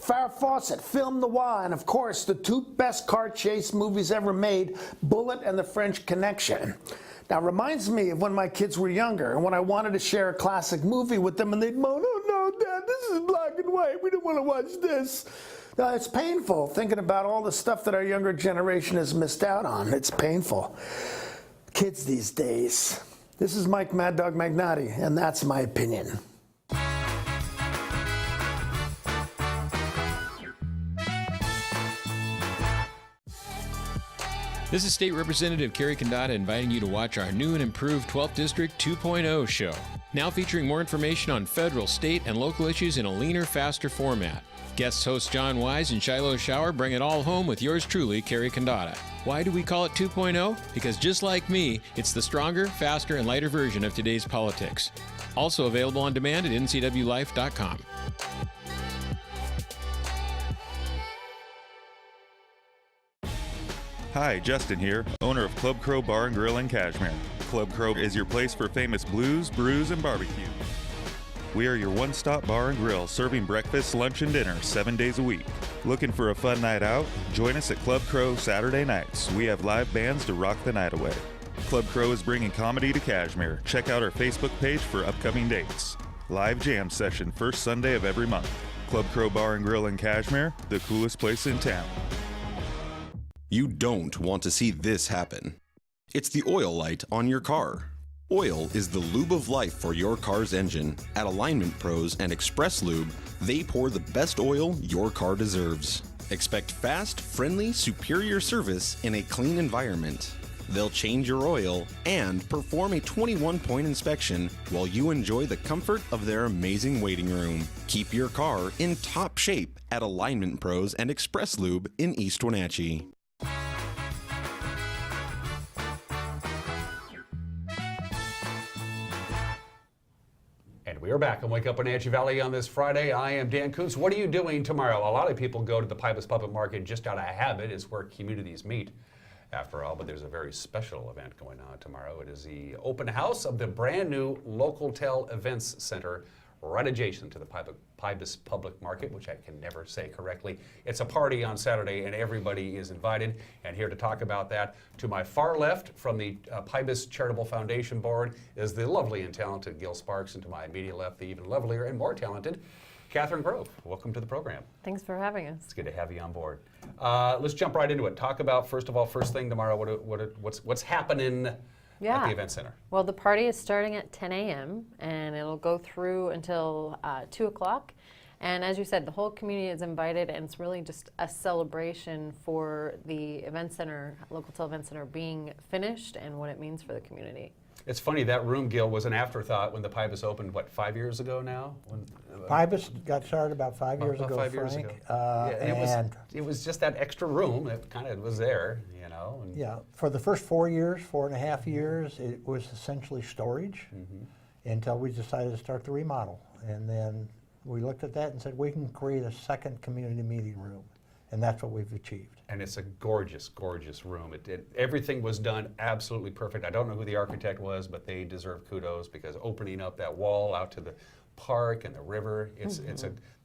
Farrah Fawcett, Film Noir, and of course, the two best car chase movies ever made, Bullet and The French Connection. Now, reminds me of when my kids were younger and when I wanted to share a classic movie with them and they'd moan, "Oh no, Dad, this is black and white, we don't want to watch this." Now, it's painful thinking about all the stuff that our younger generation has missed out on. It's painful. Kids these days. This is Mike Mad Dog Magnotti, and that's my opinion. This is State Representative Kerry Kandata inviting you to watch our new and improved 12th District 2.0 show. Now featuring more information on federal, state, and local issues in a leaner, faster format. Guest hosts John Wise and Shiloh Shower bring it all home with yours truly, Kerry Kandata. Why do we call it 2.0? Because just like me, it's the stronger, faster, and lighter version of today's politics. Also available on demand at ncwlife.com. Hi, Justin here, owner of Club Crow Bar and Grill in Cashmere. Club Crow is your place for famous blues, brews, and barbecue. We are your one-stop bar and grill, serving breakfast, lunch, and dinner 7 days a week. Looking for a fun night out? Join us at Club Crow Saturday nights. We have live bands to rock the night away. Club Crow is bringing comedy to Cashmere. Check out our Facebook page for upcoming dates. Live jam session first Sunday of every month. Club Crow Bar and Grill in Cashmere, the coolest place in town. You don't want to see this happen. It's the oil light on your car. Oil is the lube of life for your car's engine. At Alignment Pros and Express Lube, they pour the best oil your car deserves. Expect fast, friendly, superior service in a clean environment. They'll change your oil and perform a 21-point inspection while you enjoy the comfort of their amazing waiting room. Keep your car in top shape at Alignment Pros and Express Lube in East Wenatchee. And we are back on Wake Up Wenatchee Valley on this Friday. I am Dan Kuntz. What are you doing tomorrow? A lot of people go to the Pybus Puppet Market just out of habit. It's where communities meet, after all, but there's a very special event going on tomorrow. It is the open house of the brand new LocalTel Events Center, right adjacent to the Pybus Public Market, which I can never say correctly. It's a party on Saturday, and everybody is invited. And here to talk about that, to my far left from the Pybus Charitable Foundation Board, is the lovely and talented Gil Sparks, and to my immediate left, the even lovelier and more talented Catherine Grove. Welcome to the program. Thanks for having us. It's good to have you on board. Let's jump right into it. Talk about, first of all, first thing tomorrow, what's happening at the event center. Well, the party is starting at 10 a.m. and it'll go through until 2 o'clock. And as you said, the whole community is invited, and it's really just a celebration for the event center, LocalTel Events Center, being finished and what it means for the community. It's funny, that room, Gil, was an afterthought when the Pybus opened, what, 5 years ago now? Pybus got started about 5 years ago, 5 years Frank. ago. It was just that extra room that kind of was there, you know. And yeah, for the first 4 years, 4.5 years, it was essentially storage until we decided to start the remodel. And then we looked at that and said, we can create a second community meeting room. And that's what we've achieved. And it's a gorgeous, gorgeous room. Everything was done absolutely perfect. I don't know who the architect was, but they deserve kudos, because opening up that wall out to the park and the river,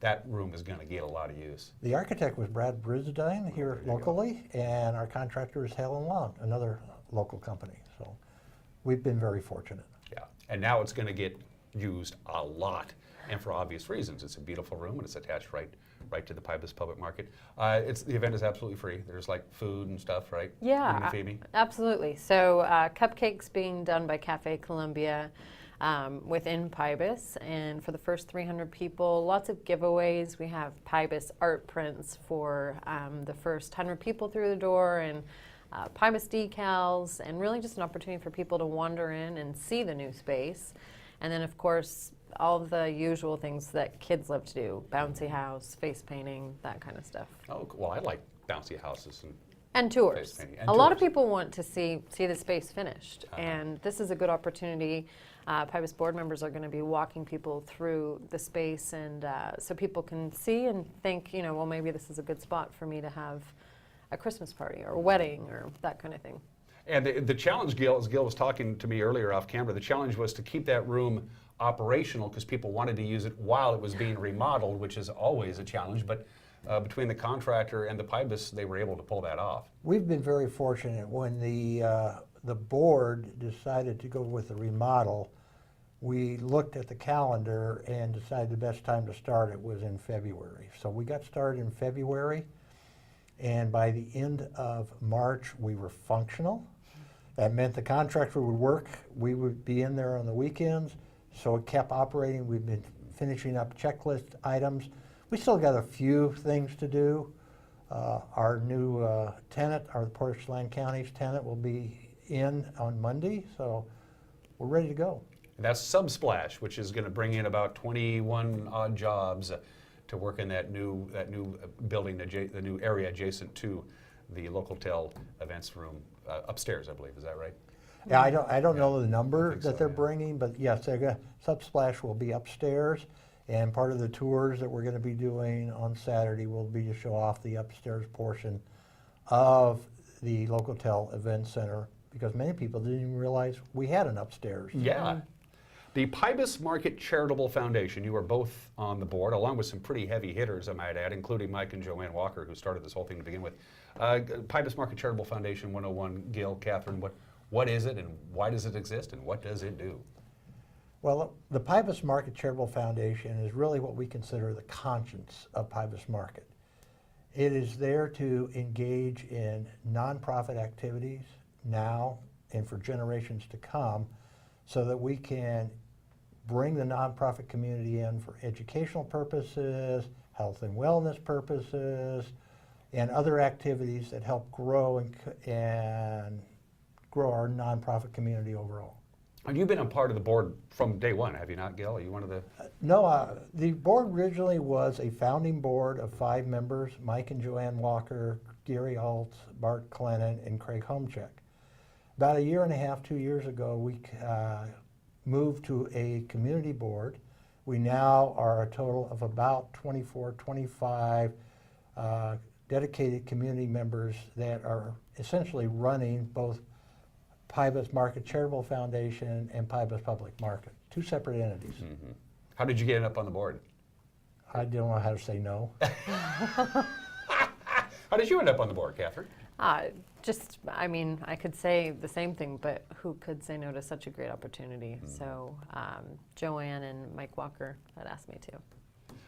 that room is going to get a lot of use. The architect was Brad Brisdine here locally, and our contractor is Helen Long, another local company. So we've been very fortunate. Yeah, and now it's going to get used a lot, and for obvious reasons. It's a beautiful room, and it's attached right to the Pybus Public Market. The event is absolutely free. There's like food and stuff, right? Yeah, feed me? Absolutely. So cupcakes being done by Cafe Columbia within Pybus, and for the first 300 people, lots of giveaways. We have Pybus art prints for the first 100 people through the door, and Pybus decals, and really just an opportunity for people to wander in and see the new space. And then, of course, all of the usual things that kids love to do, bouncy house, face painting, that kind of stuff. Oh, well, I like bouncy houses. And tours. Face painting. A lot of people want to see the space finished, and this is a good opportunity. Pybus board members are going to be walking people through the space, and so people can see and think, well, maybe this is a good spot for me to have a Christmas party or a wedding or that kind of thing. And the challenge, Gil, as Gil was talking to me earlier off camera, the challenge was to keep that room operational, because people wanted to use it while it was being remodeled, which is always a challenge. But between the contractor and the Pybus, they were able to pull that off. We've been very fortunate. When the board decided to go with the remodel, we looked at the calendar and decided the best time to start it was in February. So we got started in February, and by the end of March, we were functional. That meant the contractor would work, we would be in there on the weekends, so it kept operating. We've been finishing up checklist items. We still got a few things to do. Our new tenant, our Portage-Land County's tenant, will be in on Monday, so we're ready to go. And that's Subsplash, which is going to bring in about 21 odd jobs to work in that new building, the new area adjacent to the LocalTel Events Room upstairs, I believe. Is that right? Yeah, I don't know the number that they're bringing, but yes, Subsplash will be upstairs, and part of the tours that we're going to be doing on Saturday will be to show off the upstairs portion of the LocalTel Events Center, because many people didn't even realize we had an upstairs. Yeah. The Pybus Market Charitable Foundation, you are both on the board, along with some pretty heavy hitters, I might add, including Mike and Joanne Walker, who started this whole thing to begin with. Pybus Market Charitable Foundation 101, Gil, Catherine, what is it, and why does it exist, and what does it do? Well, the Pybus Market Charitable Foundation is really what we consider the conscience of Pybus Market. It is there to engage in nonprofit activities now and for generations to come so that we can bring the nonprofit community in for educational purposes, health and wellness purposes, and other activities that help grow and grow our nonprofit community overall. And you've been a part of the board from day one, have you not, Gil? Are you one of the... No, the board originally was a founding board of 5 members, Mike and Joanne Walker, Gary Alt, Bart Clennon, and Craig Homechek. About 1.5 years, 2 years ago, we moved to a community board. We now are a total of about 24, 25 dedicated community members that are essentially running both Pybus Market Charitable Foundation and Pybus Public Market, 2 separate entities. Mm-hmm. How did you get up on the board? I don't know how to say no. How did you end up on the board, Catherine? I mean, I could say the same thing, but who could say no to such a great opportunity? So Joanne and Mike Walker had asked me to.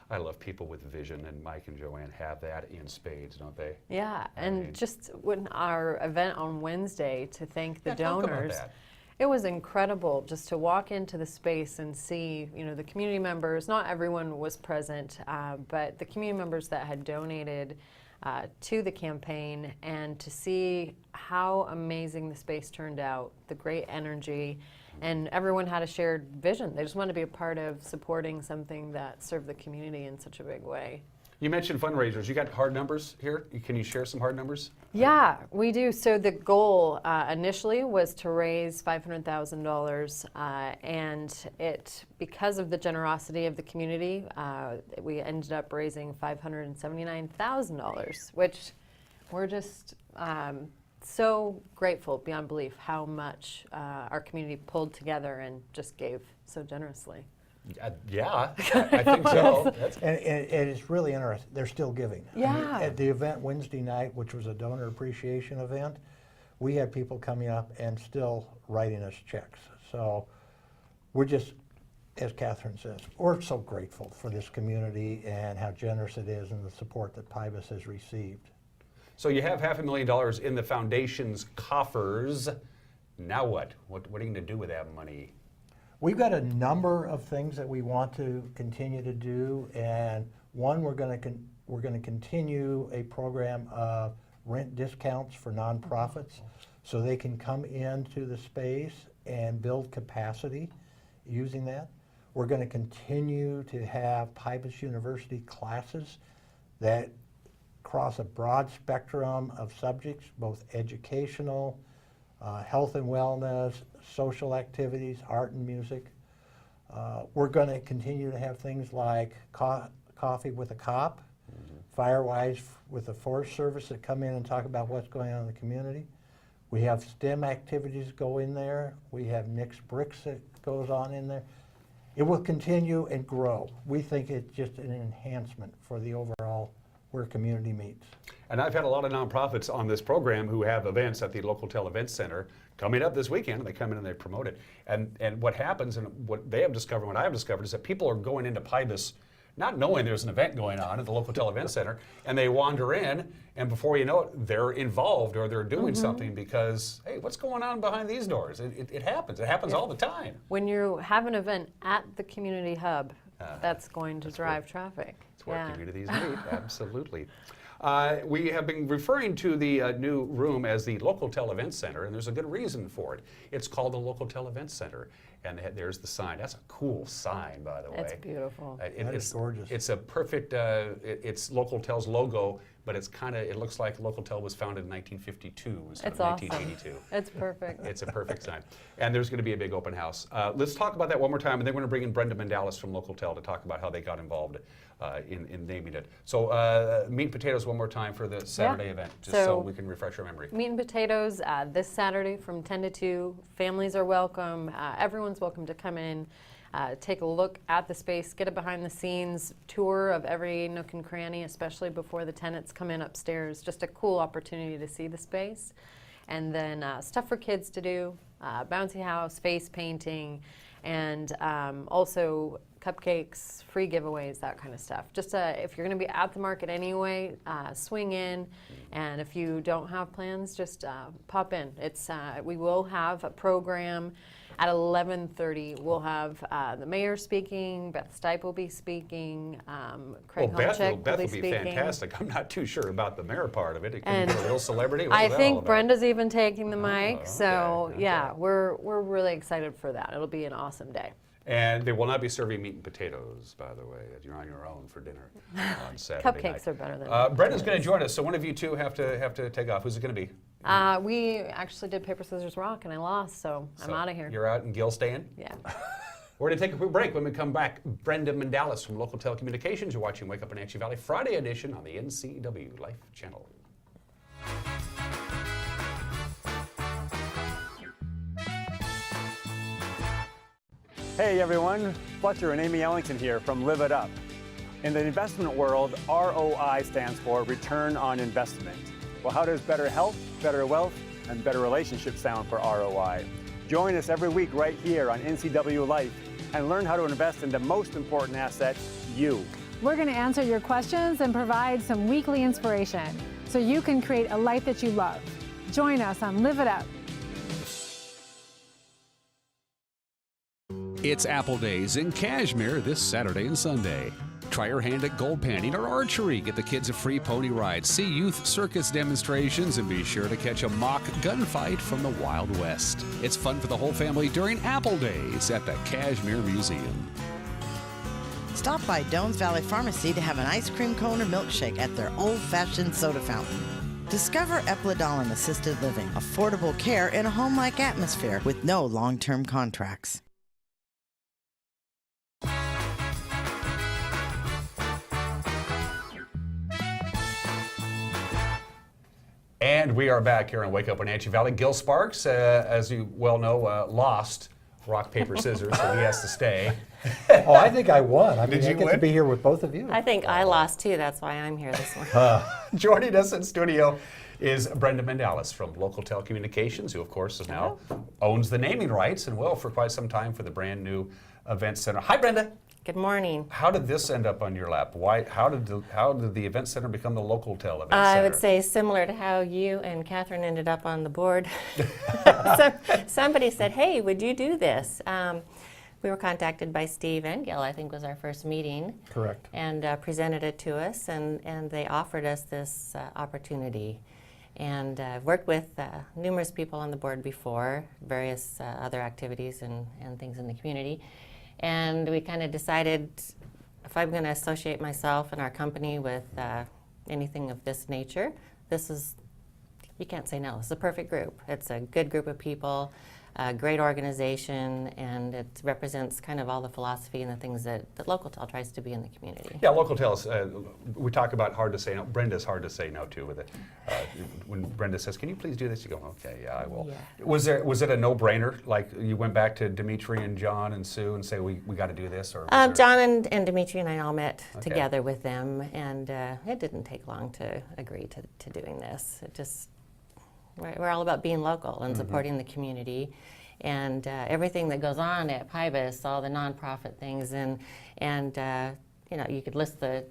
I love people with vision, and Mike and Joanne have that in spades, don't they? Yeah, and just when our event on Wednesday to thank the donors, talk about that. It was incredible just to walk into the space and see, the community members. Not everyone was present, but the community members that had donated to the campaign, and to see how amazing the space turned out, the great energy, and everyone had a shared vision. They just wanted to be a part of supporting something that served the community in such a big way. You mentioned fundraisers. You got hard numbers here? Can you share some hard numbers? Yeah, we do. So the goal initially was to raise $500,000, and because of the generosity of the community, we ended up raising $579,000, which we're just so grateful beyond belief how much our community pulled together and just gave so generously. Yeah, I think so. And it's really interesting. They're still giving. Yeah. I mean, at the event Wednesday night, which was a donor appreciation event, we had people coming up and still writing us checks. So we're just, as Catherine says, we're so grateful for this community and how generous it is and the support that Pybus has received. So you have $500,000 in the foundation's coffers. Now what? What are you going to do with that money? We've got a number of things that we want to continue to do, and one, we're going to continue a program of rent discounts for nonprofits so they can come into the space and build capacity using that. We're going to continue to have Pybus University classes that cross a broad spectrum of subjects, both educational, health and wellness, social activities, art and music. We're going to continue to have things like Coffee with a Cop, Firewise with the Forest Service that come in and talk about what's going on in the community. We have STEM activities go in there. We have mixed bricks that goes on in there. It will continue and grow. We think it's just an enhancement for the overall where community meets. And I've had a lot of nonprofits on this program who have events at the LocalTel Events Center coming up this weekend. They come in and they promote it. And what happens, and what they have discovered, what I have discovered, is that people are going into Pybus not knowing there's an event going on at the LocalTel Events Center, and they wander in, and before you know it, they're involved or they're doing something because, hey, what's going on behind these doors? It happens. It happens all the time. When you have an event at the community hub, that's going to drive traffic. It's where communities meet, absolutely. We have been referring to the new room as the LocalTel Events Center, and there's a good reason for it. It's called the LocalTel Events Center, and there's the sign. That's a cool sign, by the way. It's beautiful. It's gorgeous. It's a perfect, it's LocalTel's logo, but it looks like LocalTel was founded in 1952 instead of 1982. Awesome. It's perfect. It's a perfect sign. And there's going to be a big open house. Let's talk about that one more time, and then we're going to bring in Brenda Mandelis from LocalTel to talk about how they got involved in naming it. So meat and potatoes one more time for the Saturday event, just so we can refresh our memory. Meat and potatoes this Saturday from 10 to 2. Families are welcome. Everyone's welcome to come in, take a look at the space, get a behind the scenes tour of every nook and cranny, especially before the tenants come in upstairs. Just a cool opportunity to see the space. And then stuff for kids to do, bouncy house, face painting, and also cupcakes, free giveaways, that kind of stuff. Just if you're going to be at the market anyway, swing in, and if you don't have plans, just pop in. We will have a program at 11:30. We'll have the mayor speaking, Beth Stipe will be speaking, Craig Beth Honchek will be be speaking. fantastic. I'm not too sure about the mayor part of it. It can And be a real celebrity. I What's that all think about? Brenda's even taking the mic, okay, so yeah, we're really excited for that. It'll be an awesome day. And they will not be serving meat and potatoes, by the way. You're on your own for dinner on Saturday Cupcakes night. are better than Brenda's going to join us, so one of you two have to take off. Who's it going to be? We actually did paper, scissors, rock, and I lost, so I'm out of here. You're out and Gil staying? Yeah. We're going to take a quick break. When we come back, Brenda Mandelis from LocalTel Communications. You're watching Wake Up Wenatchee Valley Friday edition on the NCW Life Channel. Hey everyone, Fletcher and Amy Ellington here from Live It Up. In the investment world, ROI stands for Return on Investment. Well, how does better health, better wealth, and better relationships sound for ROI? Join us every week right here on NCW Life and learn how to invest in the most important asset, you. We're going to answer your questions and provide some weekly inspiration so you can create a life that you love. Join us on Live It Up. It's Apple Days in Cashmere this Saturday and Sunday. Try your hand at gold panning or archery. Get the kids a free pony ride. See youth circus demonstrations and be sure to catch a mock gunfight from the Wild West. It's fun for the whole family during Apple Days at the Cashmere Museum. Stop by Dones Valley Pharmacy to have an ice cream cone or milkshake at their old-fashioned soda fountain. Discover Eplidolin Assisted Living, affordable care in a home-like atmosphere with no long-term contracts. And we are back here on Wake Up Wenatchee Valley. Gil Sparks, as you well know, lost rock, paper, scissors, so he has to stay. Oh, I think I won. I mean, Did you I get to win? be here with both of you. I think I lost too. That's why I'm here this morning. Joining us in studio is Brenda Mandelis from LocalTel Communications, who of course is now owns the naming rights and will for quite some time for the brand new event center. Hi, Brenda. Good morning. How did this end up on your lap? Why? How did the event center become the LocalTel Events Center? I would say similar to how you and Catherine ended up on the board. Somebody said, "Hey, would you do this?" We were contacted by Steve and Gil, I think was our first meeting. Correct. And presented it to us, and they offered us this opportunity. And I've worked with numerous people on the board before, various other activities and things in the community. And we kind of decided if I'm going to associate myself and our company with anything of this nature, you can't say no. It's a perfect group. It's a good group of people, a great organization, and it represents kind of all the philosophy and the things that LocalTel tries to be in the community. Yeah, LocalTel's, we talk about hard to say no. Brenda's hard to say no to with it. When Brenda says, "Can you please do this?" You go, "Okay, yeah, I will." Yeah. Was it a no-brainer? Like you went back to Dimitri and John and Sue and say, we got to do this? Or John and Dimitri and I all met Okay. together with them, and it didn't take long to agree to doing this. It just, we're all about being local and supporting the community, and everything that goes on at Pybus, all the nonprofit things, and you know, you could list the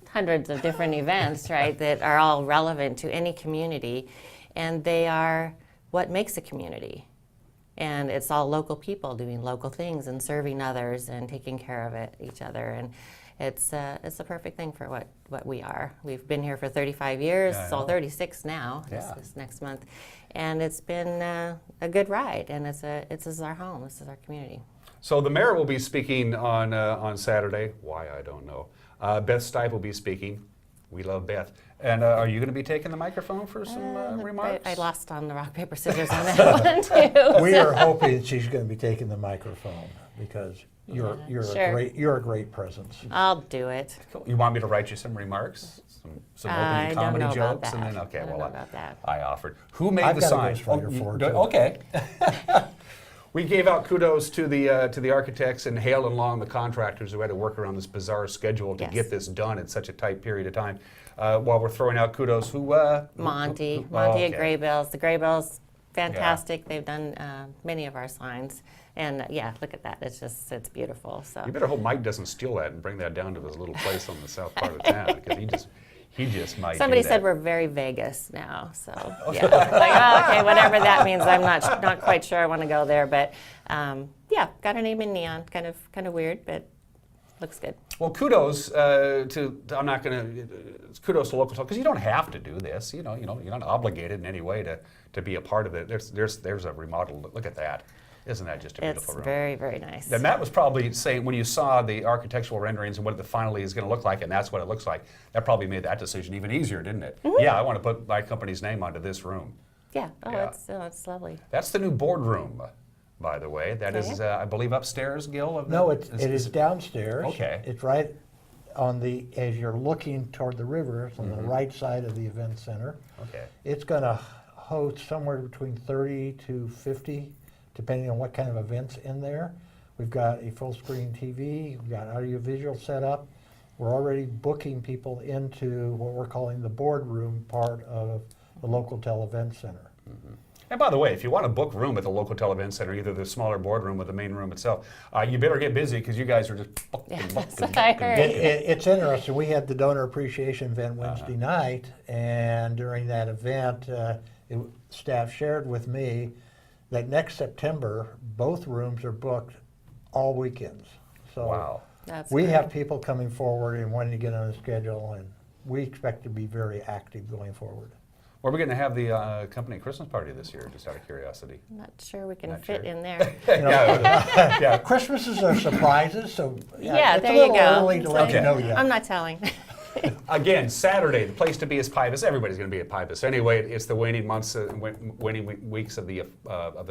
hundreds of different events, right, that are all relevant to any community, and they are what makes a community. And it's all local people doing local things and serving others and taking care of each other, and it's a perfect thing for what we are. We've been here for 35 years, Yeah, I so know. 36 now, Yeah. this next month, and it's been a good ride, and this is our home, this is our community. So the mayor will be speaking on Saturday. Why, I don't know. Beth Stipe will be speaking. We love Beth. And are you going to be taking the microphone for some remarks? I lost on the rock, paper, scissors on that one too. We are hoping she's going to be taking the microphone because you're Sure. a great presence. I'll do it. You want me to write you some remarks? Some I opening don't comedy know about jokes? And that. then, okay, I don't well, know about that. I offered. Who made I've the got a sign? ghostwriter for it, you- too. Okay. We gave out kudos to the architects and Hale and Long, the contractors who had to work around this bizarre schedule to Yes. get this done in such a tight period of time. While we're throwing out kudos, Monty at Graybills. The Graybills, fantastic. They've done many of our signs. And yeah, look at that. It's beautiful. So You better hope Mike doesn't steal that and bring that down to his little place on the south part of town, because he just might. Somebody said we're very Vegas now, so yeah. Like, okay, whatever that means. I'm not quite sure I want to go there, but yeah, got our name in neon. Kind of weird, but looks good. Well, kudos kudos to LocalTel, because you don't have to do this. You're not obligated in any way to be a part of it. There's a remodel. Look at that. Isn't that just a beautiful room? It's very, very nice. And Matt was probably saying, when you saw the architectural renderings and what it finally is going to look like, and that's what it looks like, that probably made that decision even easier, didn't it? Mm-hmm. Yeah, I want to put my company's name onto this room. Yeah. Oh, it's lovely. That's the new boardroom, by the way. That is, I believe, upstairs, Gil? No, it is downstairs. Okay. It's right on as you're looking toward the river, it's on the right side of the event center. Okay. It's going to host somewhere between 30 to 50, depending on what kind of events in there. We've got a full screen TV, we've got audiovisual set up. We're already booking people into what we're calling the boardroom part of the LocalTel Events Center. Mm-hmm. And by the way, if you want to book room at the LocalTel Events Center, either the smaller boardroom or the main room itself, you better get busy, because you guys are just booking. It's interesting. We had the donor appreciation event Wednesday night, and during that event, staff shared with me that next September, both rooms are booked all weekends. So wow. We have people coming forward and wanting to get on the schedule, and we expect to be very active going forward. Where are we going to have the company Christmas party this year, just out of curiosity? I'm not sure we can fit in there. Yeah. Christmases are surprises, so yeah, it's there a little you go. early to let you know yet. I'm not telling. Again, Saturday, the place to be is Pybus. Everybody's going to be at Pybus. Anyway, it's the waning months, waning weeks of the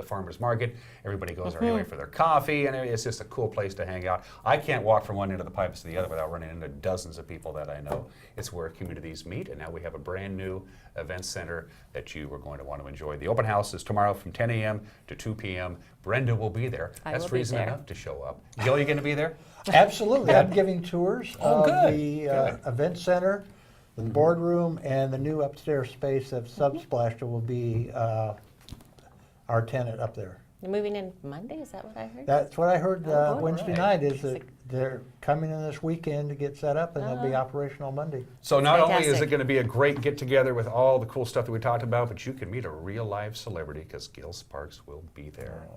farmers market. Everybody goes right away for their coffee, and it's just a cool place to hang out. I can't walk from one end of the Pybus to the other without running into dozens of people that I know. It's where communities meet, and now we have a brand new event center that you are going to want to enjoy. The open house is tomorrow from 10 a.m. to 2 p.m. Brenda will be there. That's reason enough to show up. Gil, are you going to be there? Absolutely. I'm giving tours of the event center, the boardroom, and the new upstairs space of Subsplash will be our tenant up there. You're moving in Monday? Is that what I heard? That's what I heard Wednesday night, is that they're coming in this weekend to get set up, and they'll be operational Monday. So not only is it going to be a great get-together with all the cool stuff that we talked about, but you can meet a real-life celebrity, because Gil Sparks will be there.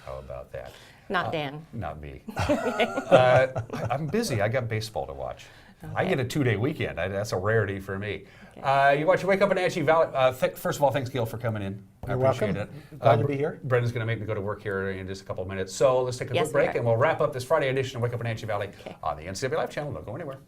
How about that? Not Dan. Not me. I'm busy. I got baseball to watch. Okay. I get a 2-day weekend. That's a rarity for me. Okay. You watch Wake Up Wenatchee Valley. First of all, thanks, Gil, for coming in. I appreciate it. Glad to be here. Brenda's going to make me go to work here in just a couple of minutes. So let's take a quick break, and we'll wrap up this Friday edition of Wake Up Wenatchee Valley on the NCW Live channel. Don't go anywhere.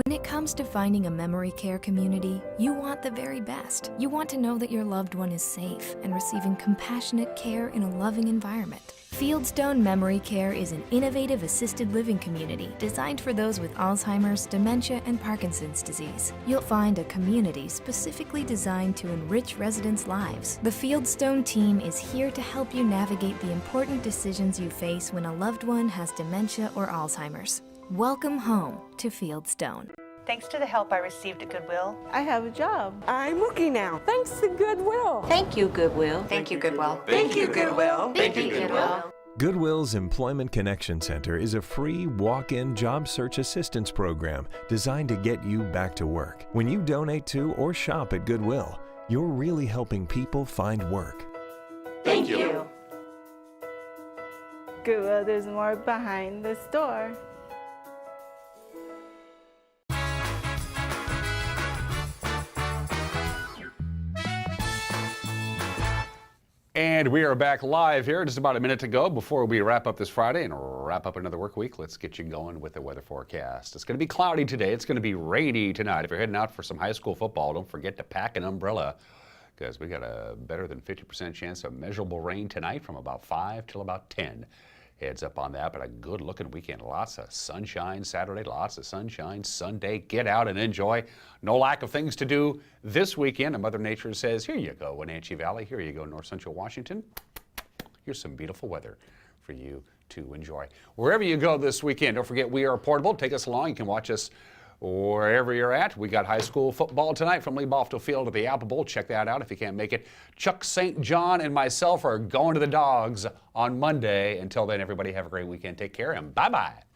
When it comes to finding a memory care community, you want the very best. You want to know that your loved one is safe and receiving compassionate care in a loving environment. Fieldstone Memory Care is an innovative assisted living community designed for those with Alzheimer's, dementia, and Parkinson's disease. You'll find a community specifically designed to enrich residents' lives. The Fieldstone team is here to help you navigate the important decisions you face when a loved one has dementia or Alzheimer's. Welcome home to Fieldstone. Thanks to the help I received at Goodwill, I have a job. I'm working now. Thanks to Goodwill. Thank you, Goodwill. Thank you, Goodwill. Thank you, Goodwill. Thank you, Goodwill. Goodwill's Employment Connection Center is a free walk-in job search assistance program designed to get you back to work. When you donate to or shop at Goodwill, you're really helping people find work. Thank you. Goodwill, there's more behind the store. And we are back live here, just about a minute to go before we wrap up this Friday and wrap up another work week. Let's get you going with the weather forecast. It's going to be cloudy today. It's going to be rainy tonight. If you're heading out for some high school football, don't forget to pack an umbrella, because we got a better than 50% chance of measurable rain tonight from about 5 till about 10. Heads up on that, but a good looking weekend. Lots of sunshine Saturday, lots of sunshine Sunday. Get out and enjoy. No lack of things to do this weekend. And Mother Nature says, here you go, Wenatchee Valley. Here you go, North Central Washington. Here's some beautiful weather for you to enjoy. Wherever you go this weekend, don't forget we are portable. Take us along. You can watch us wherever you're at. We got high school football tonight from Lee Bofto Field at the Apple Bowl. Check that out if you can't make it. Chuck St. John and myself are going to the Dogs on Monday. Until then, everybody have a great weekend. Take care and bye-bye.